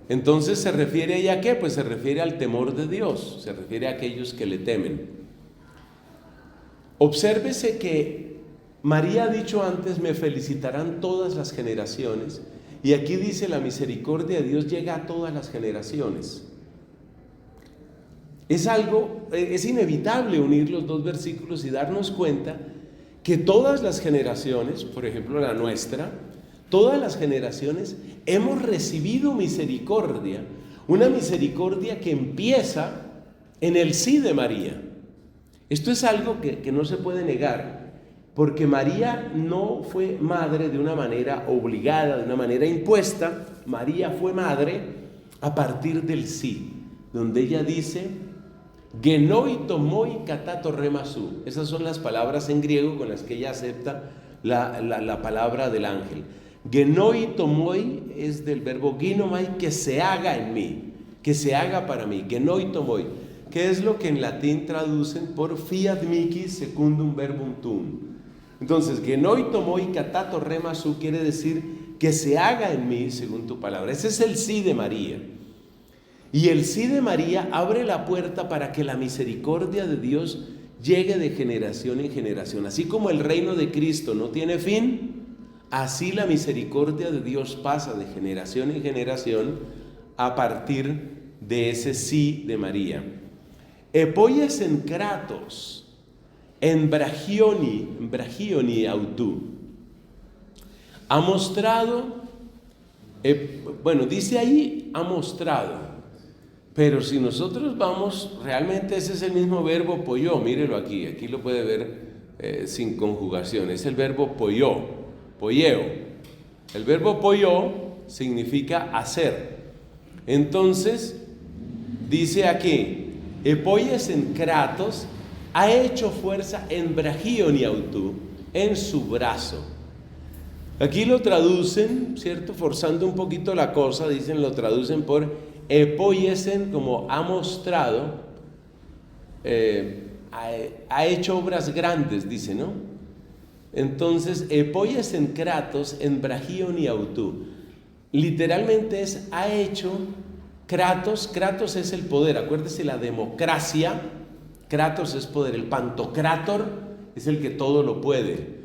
Entonces, ¿se refiere ahí a qué? Pues se refiere al temor de Dios, se refiere a aquellos que le temen. Obsérvese que María ha dicho antes, me felicitarán todas las generaciones, y aquí dice la misericordia de Dios llega a todas las generaciones. Es inevitable unir los dos versículos y darnos cuenta que todas las generaciones, por ejemplo la nuestra, todas las generaciones hemos recibido misericordia, una misericordia que empieza en el sí de María. Esto es algo que no se puede negar, porque María no fue madre de una manera obligada, de una manera impuesta. María fue madre a partir del sí, donde ella dice, genoi tomoi katato remasu. Esas son las palabras en griego con las que ella acepta la palabra del ángel. Genoi tomoi es del verbo ginomai, que se haga en mí, que se haga para mí. Genoi tomoi, que es lo que en latín traducen por fiat mihi secundum verbum tuum. Entonces, genoi tomoi katato remasu quiere decir que se haga en mí según tu palabra. Ese es el sí de María. Y el sí de María abre la puerta para que la misericordia de Dios llegue de generación en generación. Así como el reino de Cristo no tiene fin, así la misericordia de Dios pasa de generación en generación a partir de ese sí de María. Epoies en kratos, en bragioni autú. Ha mostrado, dice ahí, ha mostrado. Pero si nosotros vamos, realmente ese es el mismo verbo poió, mírelo aquí lo puede ver sin conjugación, es el verbo poió, poieo. El verbo poió significa hacer. Entonces, dice aquí, epoies en kratos, ha hecho fuerza en bragioni autú, en su brazo. Aquí lo traducen, ¿cierto? Forzando un poquito la cosa, lo traducen por epoiesen, como ha mostrado, ha hecho obras grandes, dice, ¿no? Entonces, epoiesen kratos en bragioni autú. Literalmente es, ha hecho kratos. Kratos es el poder, acuérdese, la democracia, kratos es poder, el pantocrátor es el que todo lo puede.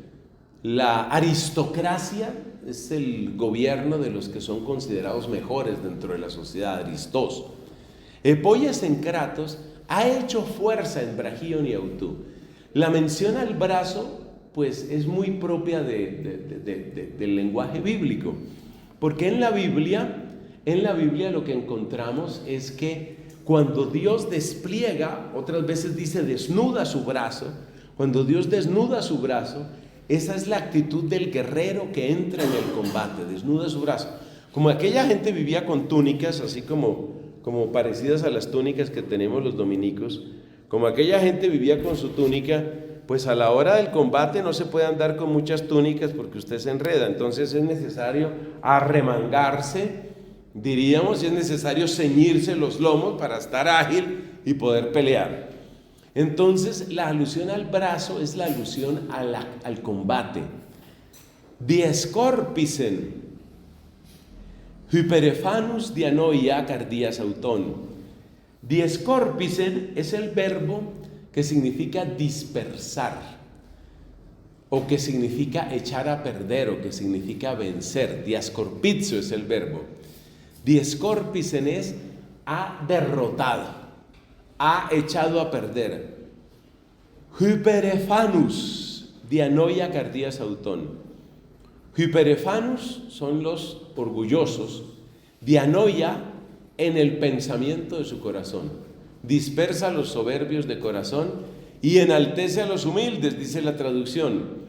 La aristocracia es el gobierno de los que son considerados mejores dentro de la sociedad, aristos. Epoiesen kratos, ha hecho fuerza en bragioni autú. La mención al brazo, pues es muy propia del lenguaje bíblico, porque en la Biblia lo que encontramos es que cuando Dios despliega, otras veces dice desnuda su brazo, cuando Dios desnuda su brazo, esa es la actitud del guerrero que entra en el combate, desnuda su brazo. Como aquella gente vivía con túnicas, así como parecidas a las túnicas que tenemos los dominicos, como aquella gente vivía con su túnica, pues a la hora del combate no se puede andar con muchas túnicas porque usted se enreda. Entonces es necesario arremangarse, diríamos, y es necesario ceñirse los lomos para estar ágil y poder pelear. Entonces la alusión al brazo es la alusión al combate. Diescorpisen, hyperefanus dianoia cardias autón. Diescorpisen es el verbo que significa dispersar. o que significa echar a perder, o que significa vencer. Diascorpizo es el verbo. Diescorpisen es ha derrotado, ha echado a perder. Hyperefanus, dianoia cardias autón. Hyperefanus son los orgullosos, dianoia en el pensamiento de su corazón. Dispersa a los soberbios de corazón y enaltece a los humildes, dice la traducción.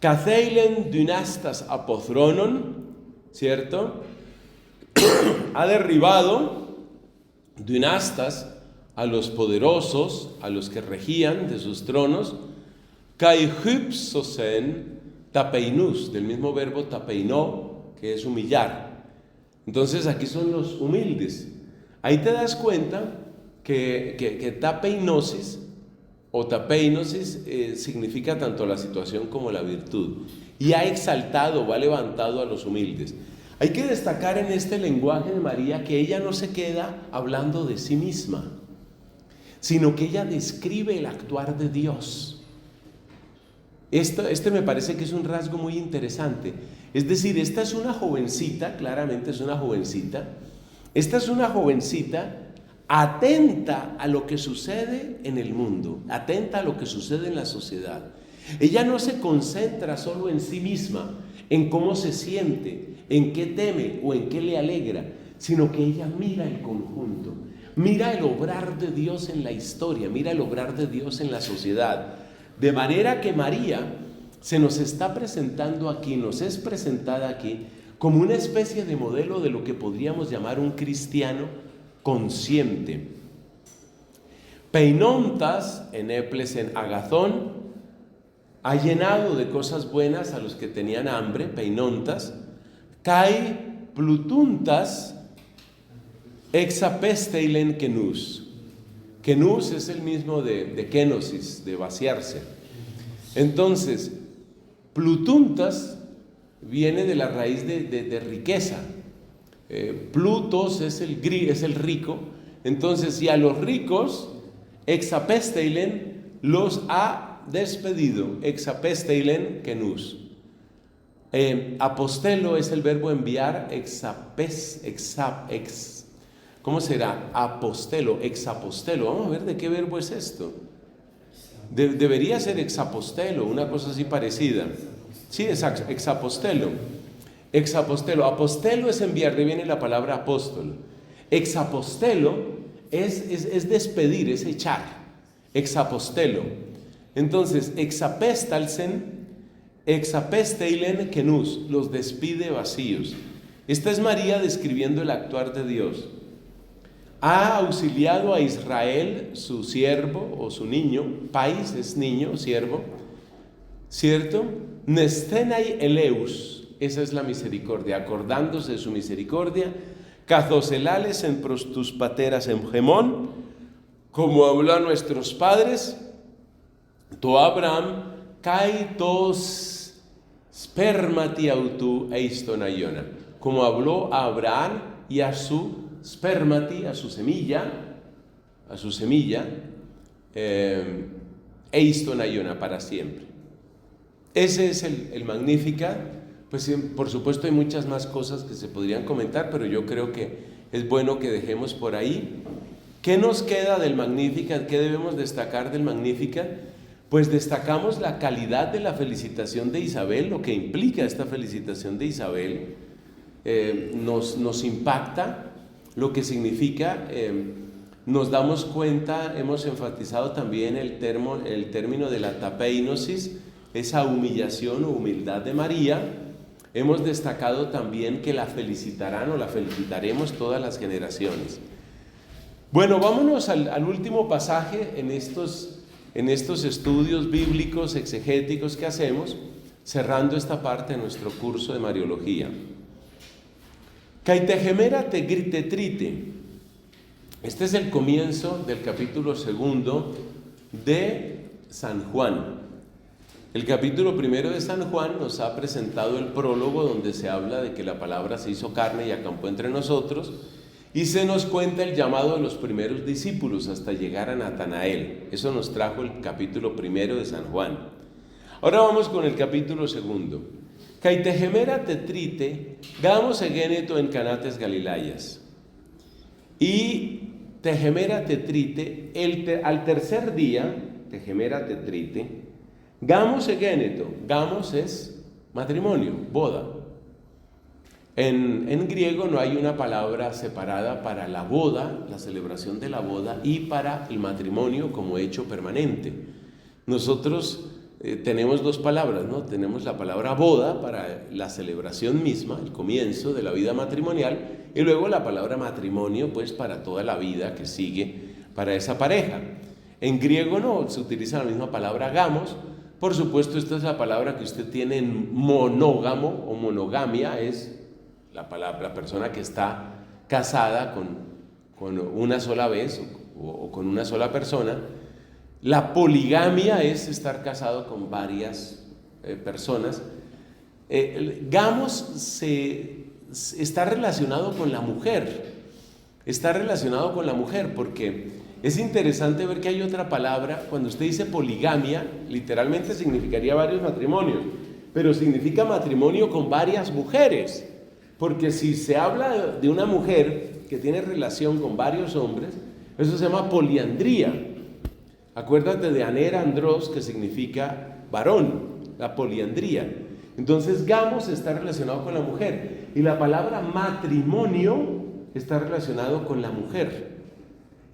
Caceilen dynastas apothronon, ¿cierto? Ha derribado dynastas a los poderosos, a los que regían de sus tronos. Kai hypsosen tapeinus, del mismo verbo tapeinó, que es humillar. Entonces aquí son los humildes. Ahí te das cuenta que tapeinosis o tapeinosis significa tanto la situación como la virtud. Y ha exaltado o ha levantado a los humildes. Hay que destacar en este lenguaje de María que ella no se queda hablando de sí misma, sino que ella describe el actuar de Dios. Este me parece que es un rasgo muy interesante. Es decir, esta es una jovencita, claramente es una jovencita. Esta es una jovencita atenta a lo que sucede en el mundo, atenta a lo que sucede en la sociedad. Ella no se concentra solo en sí misma, en cómo se siente, en qué teme o en qué le alegra, sino que ella mira el conjunto, mira el obrar de Dios en la historia, mira el obrar de Dios en la sociedad. De manera que María se nos está presentando aquí, nos es presentada aquí como una especie de modelo de lo que podríamos llamar un cristiano consciente. Peinontas en eples en agazón, ha llenado de cosas buenas a los que tenían hambre, peinontas. Kai plutuntas exapesteilen kenus. Kenus es el mismo de kenosis, de vaciarse. Entonces, plutuntas viene de la raíz de riqueza. Plutos es el rico. Entonces, y a los ricos, exapesteilen los ha despedido. Exapesteilen kenus. Apostelo es el verbo enviar. ¿Cómo será? Apostelo, exapostelo. Vamos a ver de qué verbo es esto. Debería ser exapostelo, una cosa así parecida. Sí, exacto, exapostelo. Exapostelo. Apostelo es enviar, de viene la palabra apóstol. Exapostelo es despedir, es echar. Exapostelo. Entonces, exapesteilen kenus, los despide vacíos. Esta es María describiendo el actuar de Dios. Ha auxiliado a Israel, su siervo o su niño. Pais es niño, siervo, ¿cierto? Nestenai eleus, esa es la misericordia, acordándose de su misericordia. Cazocelales en prostus pateras en gemón, como habló a nuestros padres. To Abraham kai tos spermati autu eistonaiona, como habló a Abraham y a su spermati, a su semilla, eistonaiona, para siempre. Ese es el Magnificat. Pues por supuesto hay muchas más cosas que se podrían comentar, pero yo creo que es bueno que dejemos por ahí. ¿Qué nos queda del Magnificat? ¿Qué debemos destacar del Magnificat? Pues destacamos la calidad de la felicitación de Isabel, lo que implica esta felicitación de Isabel. Nos impacta lo que significa. Nos damos cuenta, hemos enfatizado también el término de la tapeinosis, esa humillación o humildad de María. Hemos destacado también que la felicitarán o la felicitaremos todas las generaciones. Bueno, vámonos al último pasaje en estos estudios bíblicos exegéticos que hacemos, cerrando esta parte de nuestro curso de Mariología. Caitegemera te grite trite. Este es el comienzo del capítulo 2 de San Juan. El capítulo 1 de San Juan nos ha presentado el prólogo, donde se habla de que la palabra se hizo carne y acampó entre nosotros, y se nos cuenta el llamado de los primeros discípulos hasta llegar a Natanael. Eso nos trajo el capítulo 1 de San Juan. Ahora vamos con el capítulo 2. Caitehemera tetrite, gamos egéneto en canates Galilayas. Y Tehemera tetrite, al tercer día, Tehemera tetrite, gamos egéneto, gamos es matrimonio, boda. En griego no hay una palabra separada para la boda, la celebración de la boda, y para el matrimonio como hecho permanente. Nosotros tenemos dos palabras, ¿no? Tenemos la palabra boda para la celebración misma, el comienzo de la vida matrimonial, y luego la palabra matrimonio, pues para toda la vida que sigue para esa pareja. En griego no se utiliza la misma palabra gamos. Por supuesto, esta es la palabra que usted tiene en monógamo o monogamia, es la persona que está casada con una sola vez o con una sola persona. La poligamia es estar casado con varias personas. Gamos está relacionado con la mujer. Está relacionado con la mujer porque es interesante ver que hay otra palabra. Cuando usted dice poligamia, literalmente significaría varios matrimonios, pero significa matrimonio con varias mujeres. Porque si se habla de una mujer que tiene relación con varios hombres, eso se llama poliandría. Acuérdate de aner andros, que significa varón, la poliandría. Entonces gamos está relacionado con la mujer y la palabra matrimonio está relacionado con la mujer.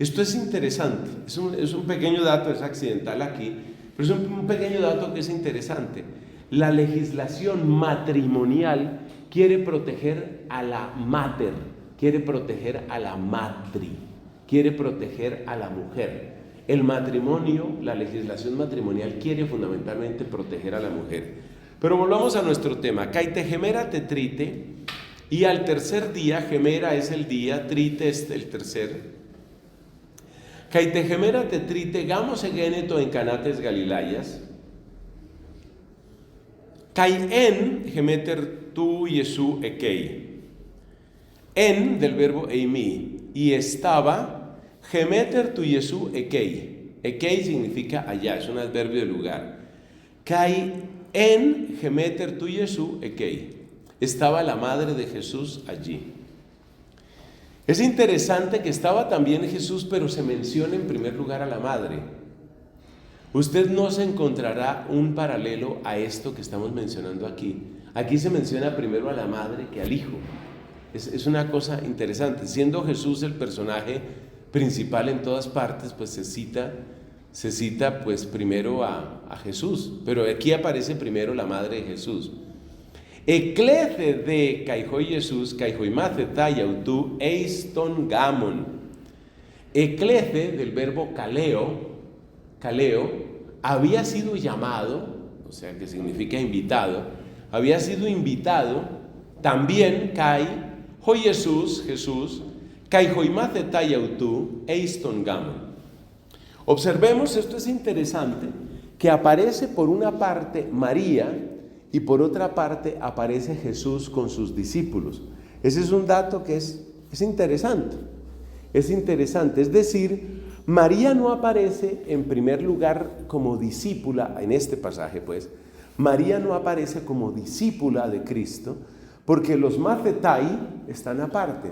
Esto es interesante, es un pequeño dato, es accidental aquí, pero es un pequeño dato que es interesante. La legislación matrimonial quiere proteger a la mater, quiere proteger a la matri, quiere proteger a la mujer. El matrimonio, la legislación matrimonial quiere fundamentalmente proteger a la mujer. Pero volvamos a nuestro tema. Caitehemera tetrite, y al tercer día, gemera es el día, trite es el tercer. Caitehemera tetrite, gamos egéneto en canates Galilayas. Kai en gemeter tu Jesús ekei. En del verbo eimi, y estaba gemeter tu Jesús ekei. Ekei significa allá, es un adverbio de lugar. Kai en gemeter tu Jesús ekei. Estaba la madre de Jesús allí. Es interesante que estaba también Jesús, pero se menciona en primer lugar a la madre. Usted no se encontrará un paralelo a esto que estamos mencionando aquí. Aquí se menciona primero a la madre que al hijo. Es una cosa interesante. Siendo Jesús el personaje principal en todas partes, pues se cita pues primero a Jesús. Pero aquí aparece primero la madre de Jesús. Eclece de Caijoi Jesús, Caijoimace tayautu eiston gamon. Eclece del verbo caleo, había sido llamado, o sea que significa invitado, había sido invitado también Kai, Hoi Jesús, Caijoimace tayautu eiston gamon. Observemos, esto es interesante, que aparece por una parte María y por otra parte aparece Jesús con sus discípulos. Ese es un dato que es interesante. Es interesante, es decir, María no aparece en primer lugar como discípula, en este pasaje pues, María no aparece como discípula de Cristo, porque los macetai están aparte.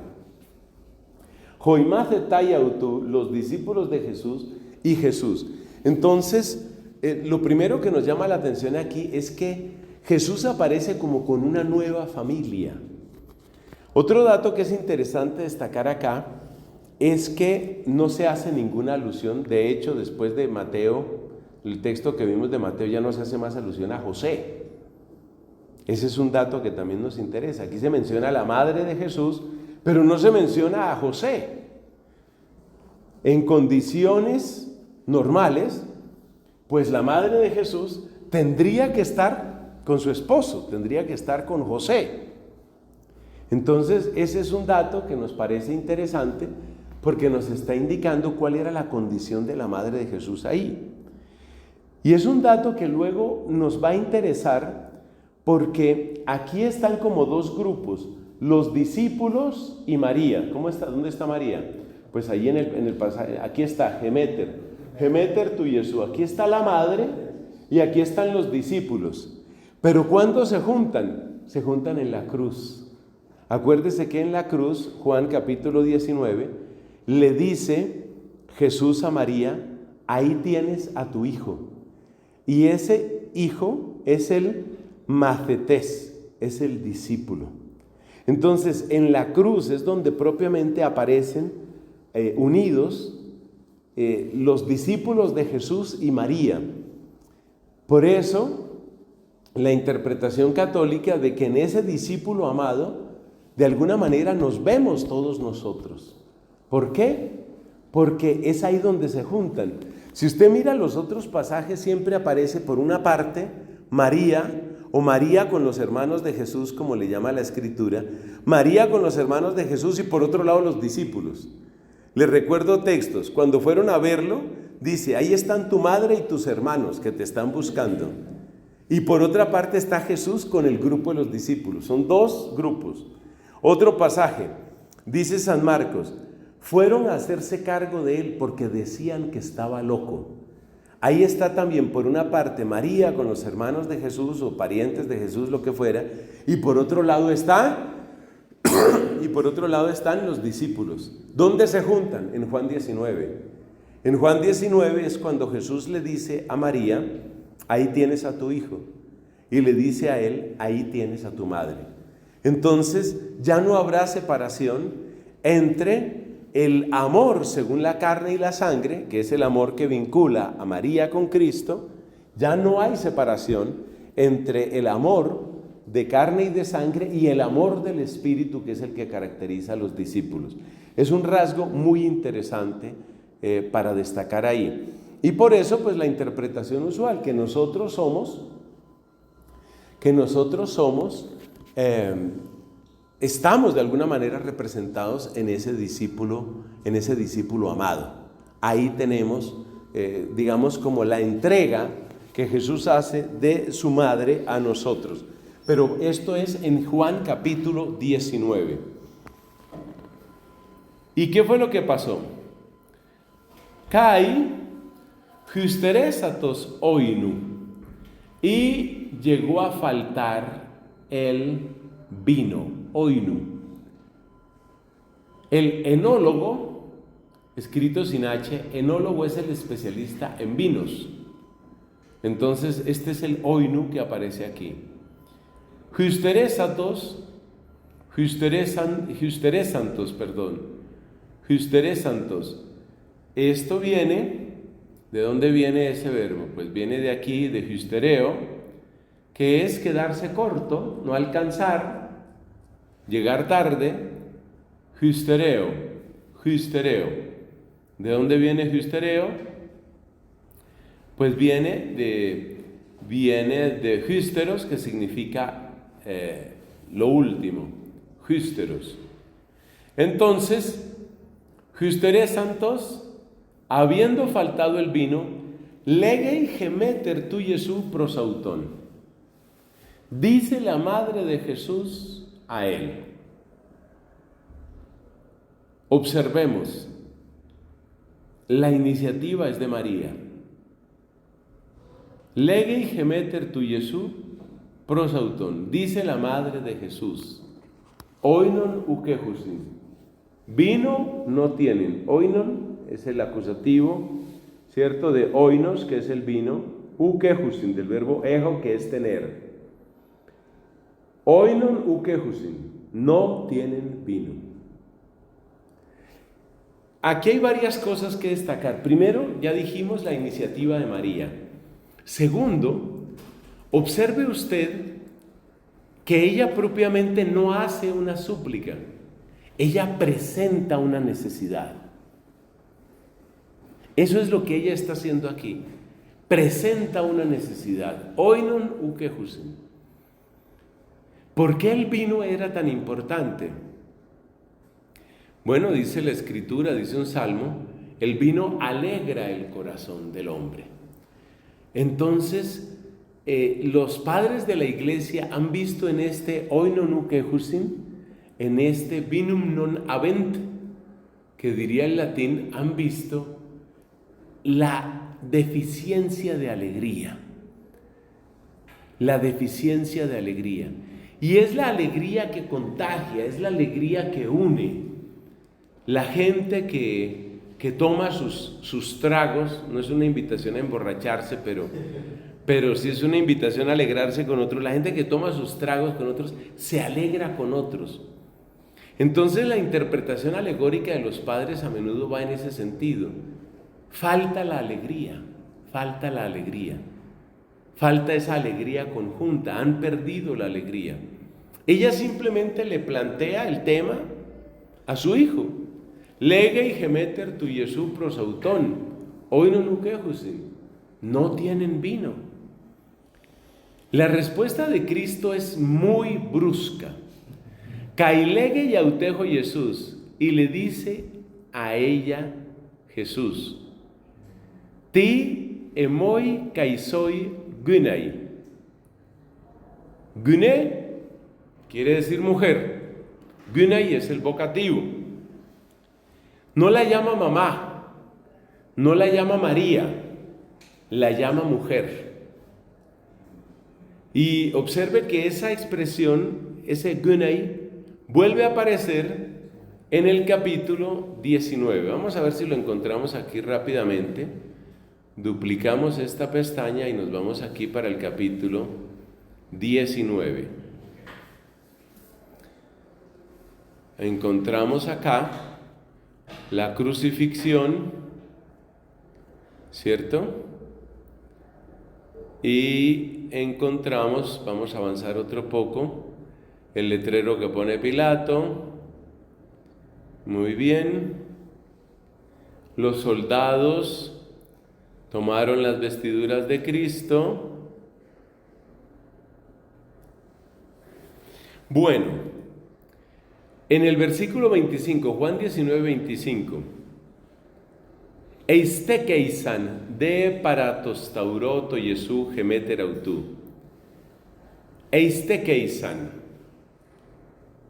Joimacetai autu, los discípulos de Jesús y Jesús. Entonces, lo primero que nos llama la atención aquí es que Jesús aparece como con una nueva familia. Otro dato que es interesante destacar acá es que no se hace ninguna alusión. De hecho, después de Mateo, el texto que vimos de Mateo, ya no se hace más alusión a José. Ese es un dato que también nos interesa. Aquí se menciona a la madre de Jesús, pero no se menciona a José. En condiciones normales, pues la madre de Jesús tendría que estar con su esposo, tendría que estar con José. Entonces, ese es un dato que nos parece interesante porque nos está indicando cuál era la condición de la madre de Jesús ahí. Y es un dato que luego nos va a interesar porque aquí están como dos grupos, los discípulos y María. ¿Cómo está? ¿Dónde está María? Pues ahí en el pasaje, aquí está Gemeter tu Jesús, aquí está la madre y aquí están los discípulos. Pero ¿cuándo se juntan? Se juntan en la cruz. Acuérdese que en la cruz, Juan capítulo 19, le dice Jesús a María: ahí tienes a tu hijo. Y ese hijo es el macetés, es el discípulo. Entonces, en la cruz es donde propiamente aparecen unidos los discípulos de Jesús y María. Por eso, la interpretación católica de que en ese discípulo amado, de alguna manera nos vemos todos nosotros. ¿Por qué? Porque es ahí donde se juntan. Si usted mira los otros pasajes, siempre aparece por una parte María, o María con los hermanos de Jesús, como le llama la Escritura, María con los hermanos de Jesús, y por otro lado los discípulos. Les recuerdo textos: cuando fueron a verlo, dice: ahí están tu madre y tus hermanos que te están buscando. Y por otra parte está Jesús con el grupo de los discípulos. Son dos grupos. Otro pasaje, dice San Marcos: fueron a hacerse cargo de él porque decían que estaba loco. Ahí está también por una parte María con los hermanos de Jesús o parientes de Jesús, lo que fuera, y por otro lado están los discípulos. ¿Dónde se juntan? En Juan 19. En Juan 19 es cuando Jesús le dice a María: ahí tienes a tu hijo, y le dice a él: ahí tienes a tu madre. Entonces ya no habrá separación entre el amor según la carne y la sangre, que es el amor que vincula a María con Cristo. Ya no hay separación entre el amor de carne y de sangre y el amor del Espíritu, que es el que caracteriza a los discípulos. Es un rasgo muy interesante para destacar ahí. Y por eso, pues, la interpretación usual, que nosotros somos, estamos de alguna manera representados en ese discípulo amado. Ahí tenemos, digamos, como la entrega que Jesús hace de su madre a nosotros. Pero esto es en Juan capítulo 19. ¿Y qué fue lo que pasó? Kai hysteresatos oinu, y llegó a faltar el vino, oinu. El enólogo, escrito sin H, enólogo es el especialista en vinos. Entonces, este es el oinu que aparece aquí. Hysteresantos. Esto viene, ¿de dónde viene ese verbo? Pues viene de aquí, de hystereo, que es quedarse corto, no alcanzar, llegar tarde. Hystereo. ¿De dónde viene hystereo? Pues viene de hysteros, que significa lo último, hysteros. Entonces, hysteresantos, habiendo faltado el vino, legei gemeter tu Jesús prosautón. Dice la madre de Jesús a él. Observemos, la iniciativa es de María. Legei gemeter tu Jesús prosautón. Dice la madre de Jesús: oinon ukehusin. Vino no tienen. Oinon es el acusativo, ¿cierto? De oinos, que es el vino. Ukehusin, del verbo ejo, que es tener. Oinon ukehusin. No tienen vino. Aquí hay varias cosas que destacar. Primero, ya dijimos la iniciativa de María. Segundo, observe usted que ella propiamente no hace una súplica. Ella presenta una necesidad. Eso es lo que ella está haciendo aquí. Presenta una necesidad. Oinon ukehusin. ¿Por qué el vino era tan importante? Bueno, dice la Escritura, dice un salmo, el vino alegra el corazón del hombre. Entonces, los padres de la iglesia han visto en este oinon ukehusin, en este vinum non habent, que diría en latín, han visto la deficiencia de alegría. la deficiencia de alegría. Y es la alegría que contagia, es la alegría que une. La gente que toma sus tragos, no es una invitación a emborracharse, pero sí es una invitación a alegrarse con otros. La gente que toma sus tragos con otros, se alegra con otros. Entonces la interpretación alegórica de los padres a menudo va en ese sentido. Falta la alegría, falta la alegría. Falta esa alegría conjunta, han perdido la alegría. Ella simplemente le plantea el tema a su hijo. Lege y gemeter tu Jesús prosautón, hoy no nuquejusin, no tienen vino. La respuesta de Cristo es muy brusca. Cailege y autejo Jesús, y le dice a ella Jesús, ti emoi caisoi gunai. Gune quiere decir mujer, gunai es el vocativo. No la llama mamá, no la llama María, la llama mujer. Y observe que esa expresión, ese gunai, vuelve a aparecer en el capítulo 19. Vamos a ver si lo encontramos aquí rápidamente. Duplicamos esta pestaña y nos vamos aquí para el capítulo 19. Encontramos acá la crucifixión, ¿cierto? Y encontramos, vamos a avanzar otro poco, el letrero que pone Pilato. Muy bien. Los soldados tomaron las vestiduras de Cristo. Bueno, en el versículo 25, Juan 19, 25. Eistekeisan de paratostauroto Jesús gemeter autú. Eistekeisan,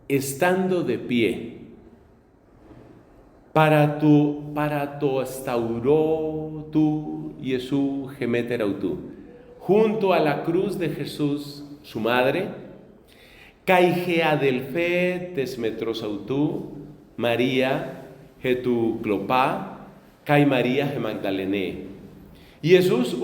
estando de pie, paratostauroto Jesús gemeter autú, junto a la cruz de Jesús, su madre, caigea del fe tesmetrosautú, María getu clopá, Cai María de Magdalené. Y Jesús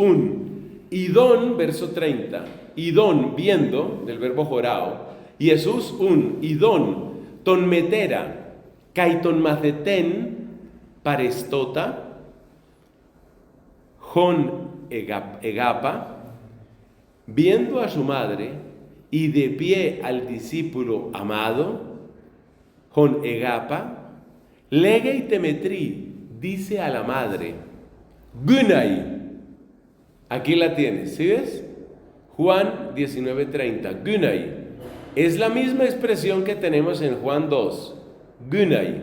idón, verso 30, idón, viendo, del verbo jorao, y Jesús idón, ton metera, cai ton maceten, parestota, jon egapa, viendo a su madre, y de pie al discípulo amado, jon egapa, lege y temetrí, dice a la madre, Gunai. Aquí la tienes, ¿sí ves? Juan 19:30, Gunai. Es la misma expresión que tenemos en Juan 2, Gunai.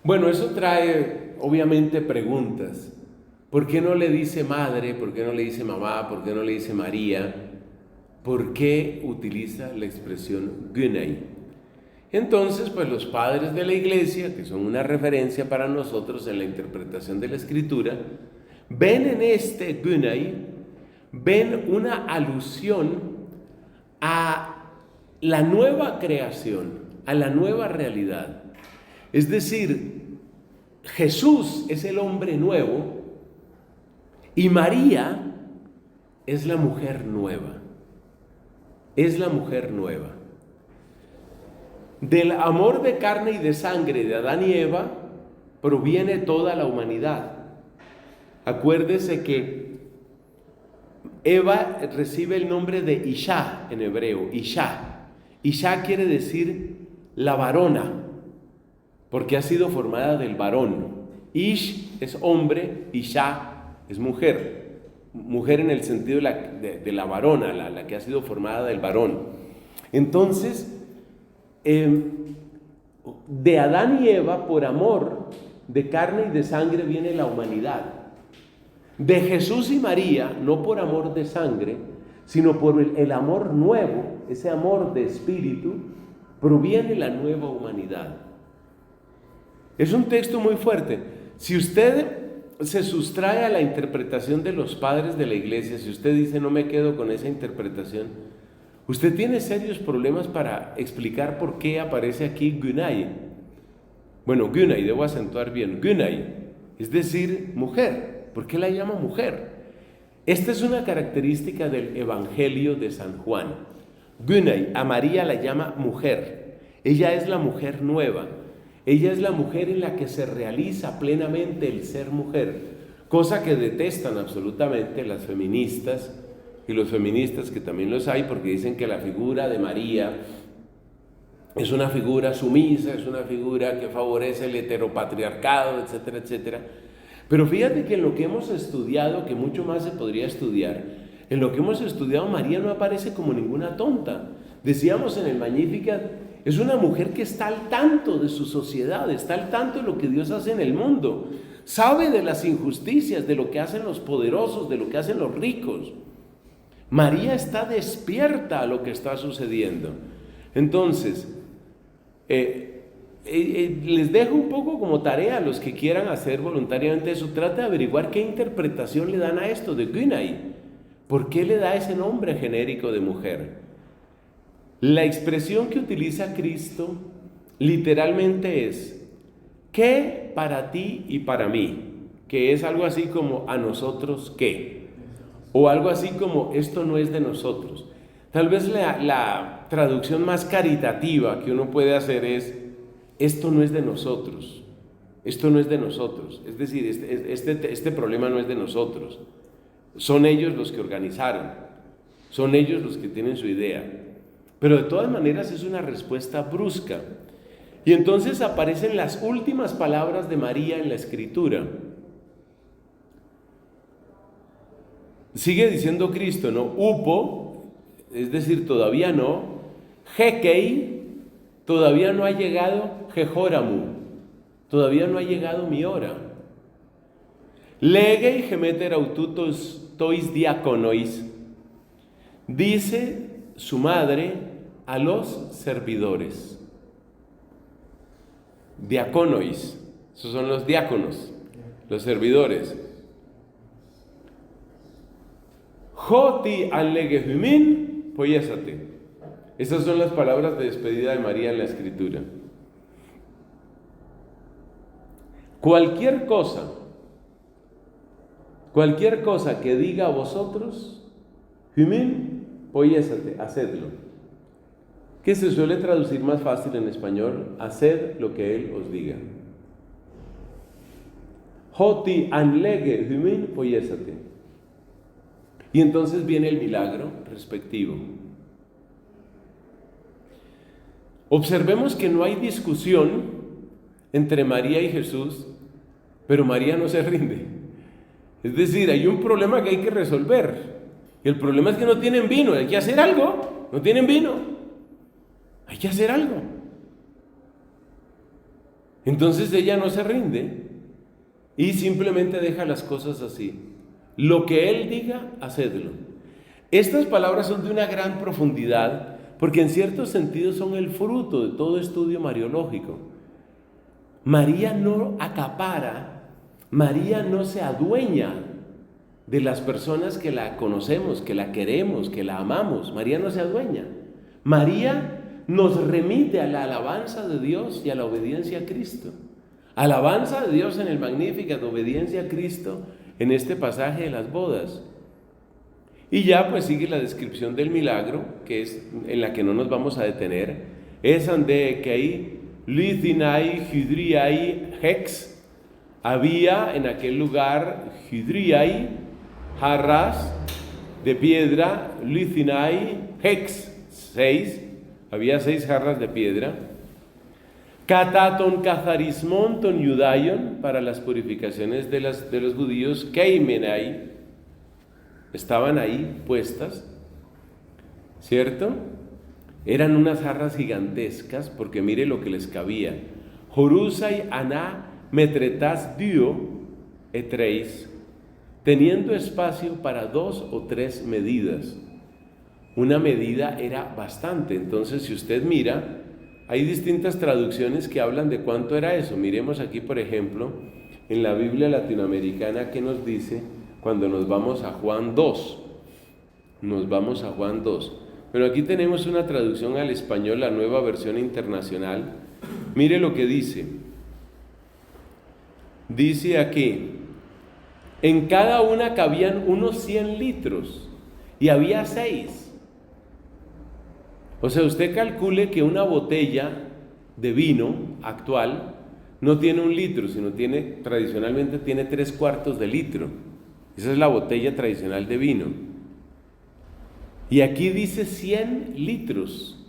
Bueno, eso trae obviamente preguntas. ¿Por qué no le dice madre? ¿Por qué no le dice mamá? ¿Por qué no le dice María? ¿Por qué utiliza la expresión Gunai? Entonces, pues los padres de la iglesia, que son una referencia para nosotros en la interpretación de la Escritura, ven en este Gunai, ven una alusión a la nueva creación, a la nueva realidad. Es decir, Jesús es el hombre nuevo y María es la mujer nueva. Es la mujer nueva. Del amor de carne y de sangre de Adán y Eva proviene toda la humanidad. Acuérdese que Eva recibe el nombre de Isha en hebreo, Isha. Isha quiere decir la varona, porque ha sido formada del varón. Ish es hombre, Isha es mujer. Mujer en el sentido de la varona, la que ha sido formada del varón. Entonces, de Adán y Eva, por amor de carne y de sangre, viene la humanidad. De Jesús y María, no por amor de sangre, sino por el amor nuevo, ese amor de espíritu, proviene la nueva humanidad. Es un texto muy fuerte. Si usted se sustrae a la interpretación de los padres de la iglesia, si usted dice no me quedo con esa interpretación, usted tiene serios problemas para explicar por qué aparece aquí Gunay. Bueno, Gunay, debo acentuar bien, Gunay, es decir, mujer. ¿Por qué la llama mujer? Esta es una característica del Evangelio de San Juan. Gunay, a María la llama mujer. Ella es la mujer nueva. Ella es la mujer en la que se realiza plenamente el ser mujer, cosa que detestan absolutamente las feministas y los feministas, que también los hay, porque dicen que la figura de María es una figura sumisa, es una figura que favorece el heteropatriarcado, etcétera, etcétera. Pero fíjate que en lo que hemos estudiado, que mucho más se podría estudiar, en lo que hemos estudiado, María no aparece como ninguna tonta. Decíamos en el Magnificat, es una mujer que está al tanto de su sociedad, está al tanto de lo que Dios hace en el mundo, sabe de las injusticias, de lo que hacen los poderosos, de lo que hacen los ricos. María está despierta a lo que está sucediendo. Entonces, les dejo un poco como tarea a los que quieran hacer voluntariamente eso. Trata de averiguar qué interpretación le dan a esto de Gunay. ¿Por qué le da ese nombre genérico de mujer? La expresión que utiliza Cristo literalmente es ¿qué para ti y para mí? Que es algo así como ¿a nosotros qué? O algo así como esto no es de nosotros. Tal vez la traducción más caritativa que uno puede hacer es esto no es de nosotros, esto no es de nosotros. Es decir, este problema no es de nosotros. Son ellos los que organizaron, son ellos los que tienen su idea. Pero de todas maneras es una respuesta brusca. Y entonces aparecen las últimas palabras de María en la Escritura. Sigue diciendo Cristo, ¿no? Upo, es decir, todavía no. Hekei, todavía no ha llegado. Jehoramu, todavía no ha llegado mi hora. Legei gemeter aututos tois diaconois, dice su madre a los servidores. Diaconois, esos son los diáconos, los servidores. Joti anlegehumin poyésate. Esas son las palabras de despedida de María en la Escritura. Cualquier cosa que diga a vosotros, humin poyésate, hacedlo. Que se suele traducir más fácil en español, haced lo que Él os diga. Joti anlege humin poyésate. Y entonces viene el milagro respectivo. Observemos que no hay discusión entre María y Jesús, pero María no se rinde. Es decir, hay un problema que hay que resolver. Y el problema es que no tienen vino, hay que hacer algo. No tienen vino, hay que hacer algo. Entonces ella no se rinde y simplemente deja las cosas así. Lo que Él diga, hacedlo. Estas palabras son de una gran profundidad, porque en cierto sentido son el fruto de todo estudio mariológico. María no acapara, María no se adueña de las personas que la conocemos, que la queremos, que la amamos. María no se adueña. María nos remite a la alabanza de Dios y a la obediencia a Cristo. Alabanza de Dios en el Magnificat, obediencia a Cristo en este pasaje de las bodas. Y ya pues sigue la descripción del milagro, que es en la que no nos vamos a detener. Es ande que hay lithinai hydriai hex. Había en aquel lugar hydriai, jarras de piedra, lithinai hex, 6. Había 6 jarras de piedra. Kataton kazarismon ton judaion, para las purificaciones de los judíos. Keimenai, estaban ahí puestas, ¿cierto? Eran unas jarras gigantescas, porque mire lo que les cabía. Jorusai aná metretas dio etreis, teniendo espacio para 2 o 3 medidas. Una medida era bastante. Entonces, si usted mira, hay distintas traducciones que hablan de cuánto era eso. Miremos aquí, por ejemplo, en la Biblia latinoamericana, ¿qué nos dice cuando nos vamos a Juan 2? Nos vamos a Juan 2. Pero aquí tenemos una traducción al español, la Nueva Versión Internacional. Mire lo que dice. Dice aquí: en cada una cabían unos 100 litros y había 6. O sea, usted calcule que una botella de vino actual no tiene 1 litro, sino tradicionalmente tiene 3/4 de litro. Esa es la botella tradicional de vino. Y aquí dice 100 litros.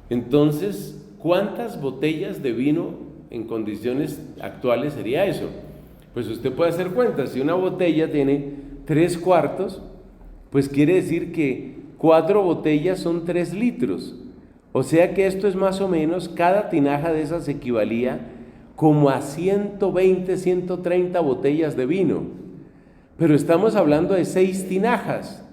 Entonces, ¿cuántas botellas de vino en condiciones actuales sería eso? Pues usted puede hacer cuenta. Si una botella tiene 3/4, pues quiere decir que 4 botellas son 3 litros. O sea que esto es más o menos, cada tinaja de esas equivalía como a 120, 130 botellas de vino. Pero estamos hablando de 6 tinajas.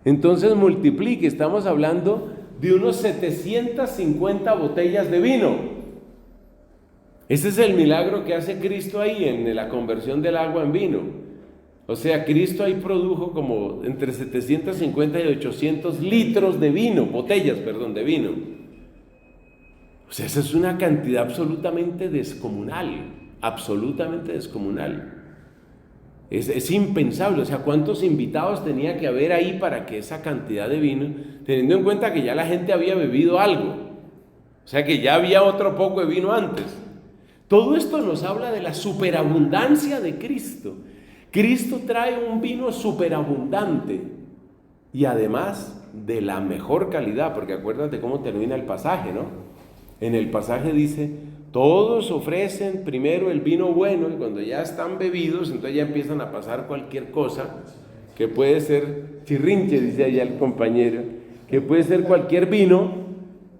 Entonces multiplique, estamos hablando de unos 750 botellas de vino. Ese es el milagro que hace Cristo ahí en la conversión del agua en vino. O sea, Cristo ahí produjo como entre 750 y 800 litros de vino, botellas, perdón, de vino. O sea, esa es una cantidad absolutamente descomunal, absolutamente descomunal. Es impensable. O sea, ¿cuántos invitados tenía que haber ahí para que esa cantidad de vino, teniendo en cuenta que ya la gente había bebido algo? O sea, que ya había otro poco de vino antes. Todo esto nos habla de la superabundancia de Cristo. Cristo trae un vino superabundante y además de la mejor calidad, porque acuérdate cómo termina el pasaje, ¿no? En el pasaje dice: todos ofrecen primero el vino bueno, y cuando ya están bebidos, entonces ya empiezan a pasar cualquier cosa, que puede ser chirrinche, dice allá el compañero, que puede ser cualquier vino.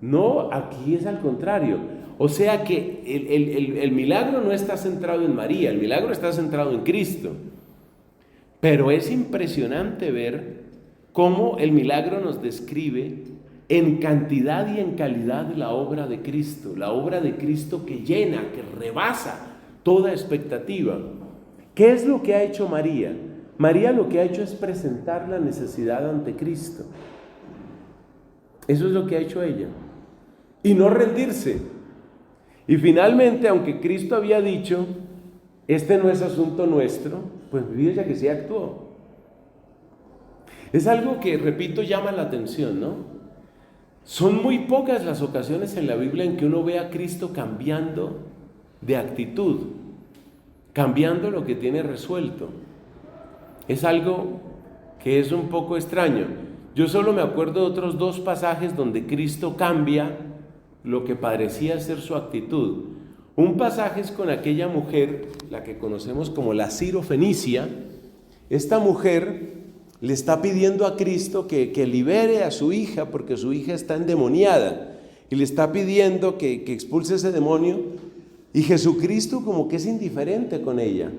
No, aquí es al contrario. O sea que el milagro no está centrado en María, el milagro está centrado en Cristo. Pero es impresionante ver cómo el milagro nos describe en cantidad y en calidad la obra de Cristo que llena, que rebasa toda expectativa. ¿Qué es lo que ha hecho María? María lo que ha hecho es presentar la necesidad ante Cristo. Eso es lo que ha hecho ella. Y no rendirse. Y finalmente, aunque Cristo había dicho: este no es asunto nuestro, pues ella que sí actuó. Es algo que, repito, llama la atención, ¿no? Son muy pocas las ocasiones en la Biblia en que uno ve a Cristo cambiando de actitud, cambiando lo que tiene resuelto. Es algo que es un poco extraño. Yo solo me acuerdo de otros 2 pasajes donde Cristo cambia lo que parecía ser su actitud. Un pasaje es con aquella mujer, la que conocemos como la Sirofenicia. Esta mujer le está pidiendo a Cristo que libere a su hija, porque su hija está endemoniada, y le está pidiendo que expulse ese demonio, y Jesucristo como que es indiferente con ella.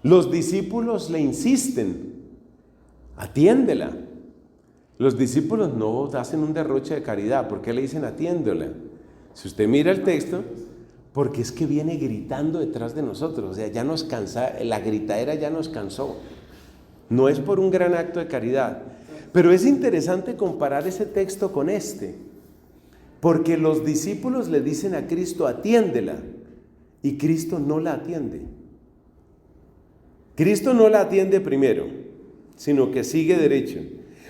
Los discípulos le insisten: atiéndela. Los discípulos no hacen un derroche de caridad. ¿Por qué le dicen atiéndela? Si usted mira el texto, porque es que viene gritando detrás de nosotros. O sea, ya nos cansa, la gritadera ya nos cansó. No es por un gran acto de caridad. Pero es interesante comparar ese texto con este, porque los discípulos le dicen a Cristo: atiéndela, y Cristo no la atiende. Cristo no la atiende primero, sino que sigue derecho.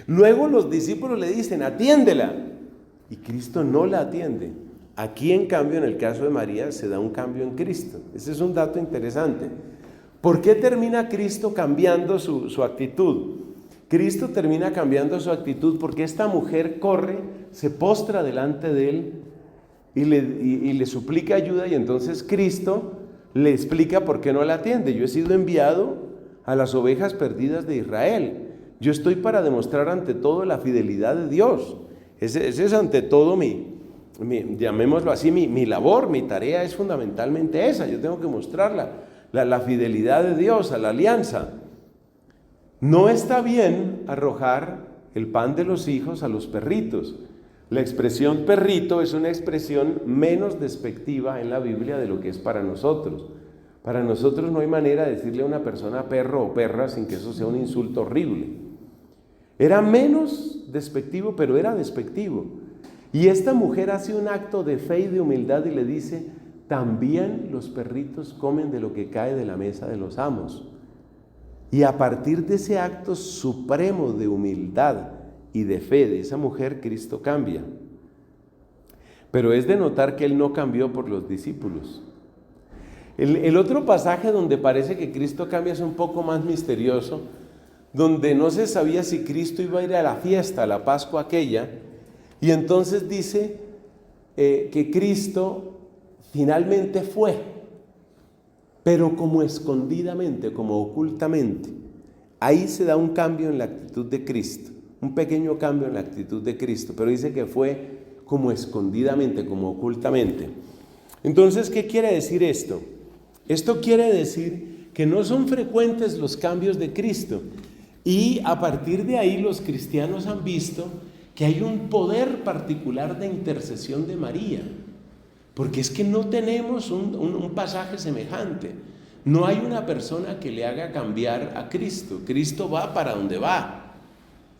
Luego los discípulos le dicen: atiéndela, y Cristo no la atiende. Aquí, en cambio, en el caso de María, se da un cambio en Cristo. Ese es un dato interesante. ¿Por qué termina Cristo cambiando su actitud? Cristo termina cambiando su actitud porque esta mujer corre, se postra delante de él y le suplica ayuda, y entonces Cristo le explica por qué no la atiende. Yo he sido enviado a las ovejas perdidas de Israel. Yo estoy para demostrar ante todo la fidelidad de Dios. Ese es ante todo llamémoslo así, mi labor, mi tarea es fundamentalmente esa. Yo tengo que mostrar la fidelidad de Dios a la alianza. No está bien arrojar el pan de los hijos a los perritos. La expresión perrito es una expresión menos despectiva en la Biblia de lo que es para nosotros. Para nosotros no hay manera de decirle a una persona perro o perra sin que eso sea un insulto horrible. Era menos despectivo, pero era despectivo. Y esta mujer hace un acto de fe y de humildad y le dice: también los perritos comen de lo que cae de la mesa de los amos. Y a partir de ese acto supremo de humildad y de fe de esa mujer, Cristo cambia. Pero es de notar que Él no cambió por los discípulos. El otro pasaje donde parece que Cristo cambia es un poco más misterioso, donde no se sabía si Cristo iba a ir a la fiesta, a la Pascua aquella, y entonces dice que Cristo finalmente fue, pero como escondidamente, como ocultamente. Ahí se da un cambio en la actitud de Cristo, un pequeño cambio en la actitud de Cristo, pero dice que fue como escondidamente, como ocultamente. Entonces, ¿qué quiere decir esto? Esto quiere decir que no son frecuentes los cambios de Cristo, y a partir de ahí los cristianos han visto que hay un poder particular de intercesión de María, porque es que no tenemos un pasaje semejante. No hay una persona que le haga cambiar a Cristo. Cristo va para donde va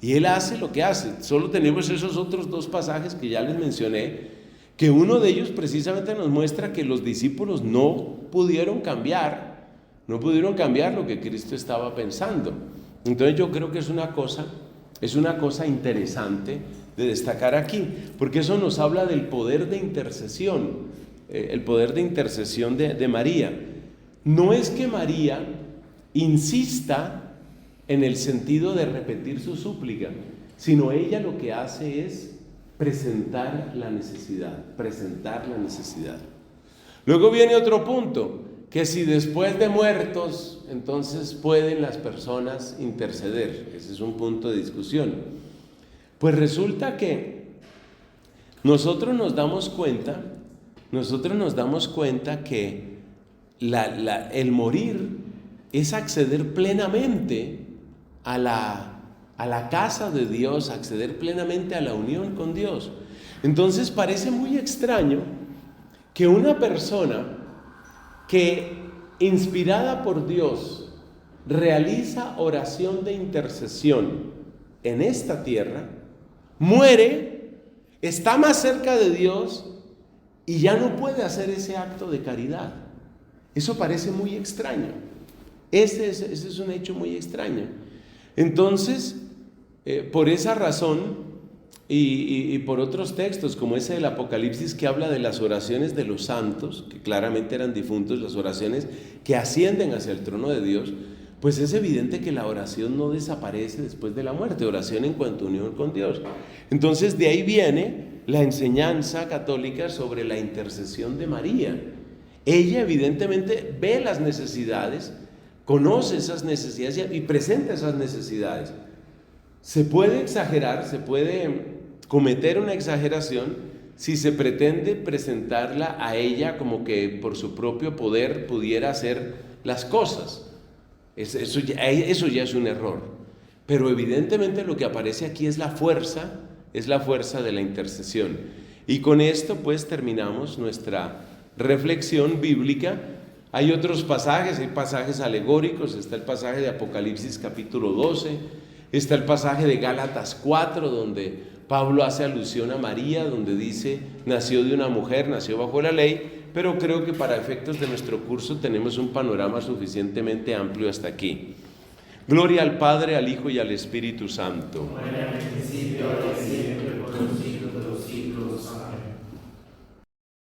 y Él hace lo que hace. Solo tenemos esos otros dos pasajes que ya les mencioné, que uno de ellos precisamente nos muestra que los discípulos no pudieron cambiar lo que Cristo estaba pensando. Entonces yo creo que es una cosa interesante de destacar aquí, porque eso nos habla del poder de intercesión, el poder de intercesión de María. No es que María insista en el sentido de repetir su súplica, sino ella lo que hace es presentar la necesidad. Luego viene otro punto, que si después de muertos, entonces pueden las personas interceder. Ese es un punto de discusión. Pues resulta que nosotros nos damos cuenta que el morir es acceder plenamente a la casa de Dios, acceder plenamente a la unión con Dios. Entonces parece muy extraño que una persona que, inspirada por Dios, realiza oración de intercesión en esta tierra, muere, está más cerca de Dios y ya no puede hacer ese acto de caridad. Eso parece muy extraño. Ese es un hecho muy extraño. Entonces, por esa razón y por otros textos como ese del Apocalipsis que habla de las oraciones de los santos, que claramente eran difuntos, las oraciones que ascienden hacia el trono de Dios, pues es evidente que la oración no desaparece después de la muerte, oración en cuanto a unión con Dios. Entonces de ahí viene la enseñanza católica sobre la intercesión de María. Ella evidentemente ve las necesidades, conoce esas necesidades y presenta esas necesidades. Se puede exagerar, se puede cometer una exageración si se pretende presentarla a ella como que por su propio poder pudiera hacer las cosas. Eso ya es un error. Pero evidentemente lo que aparece aquí es la fuerza de la intercesión. Y con esto pues terminamos nuestra reflexión bíblica. Hay otros pasajes, hay pasajes alegóricos, está el pasaje de Apocalipsis capítulo 12, está el pasaje de Gálatas 4, donde Pablo hace alusión a María, donde dice, nació de una mujer, nació bajo la ley, pero creo que para efectos de nuestro curso tenemos un panorama suficientemente amplio hasta aquí. Gloria al Padre, al Hijo y al Espíritu Santo. Como era en el principio, ahora y siempre,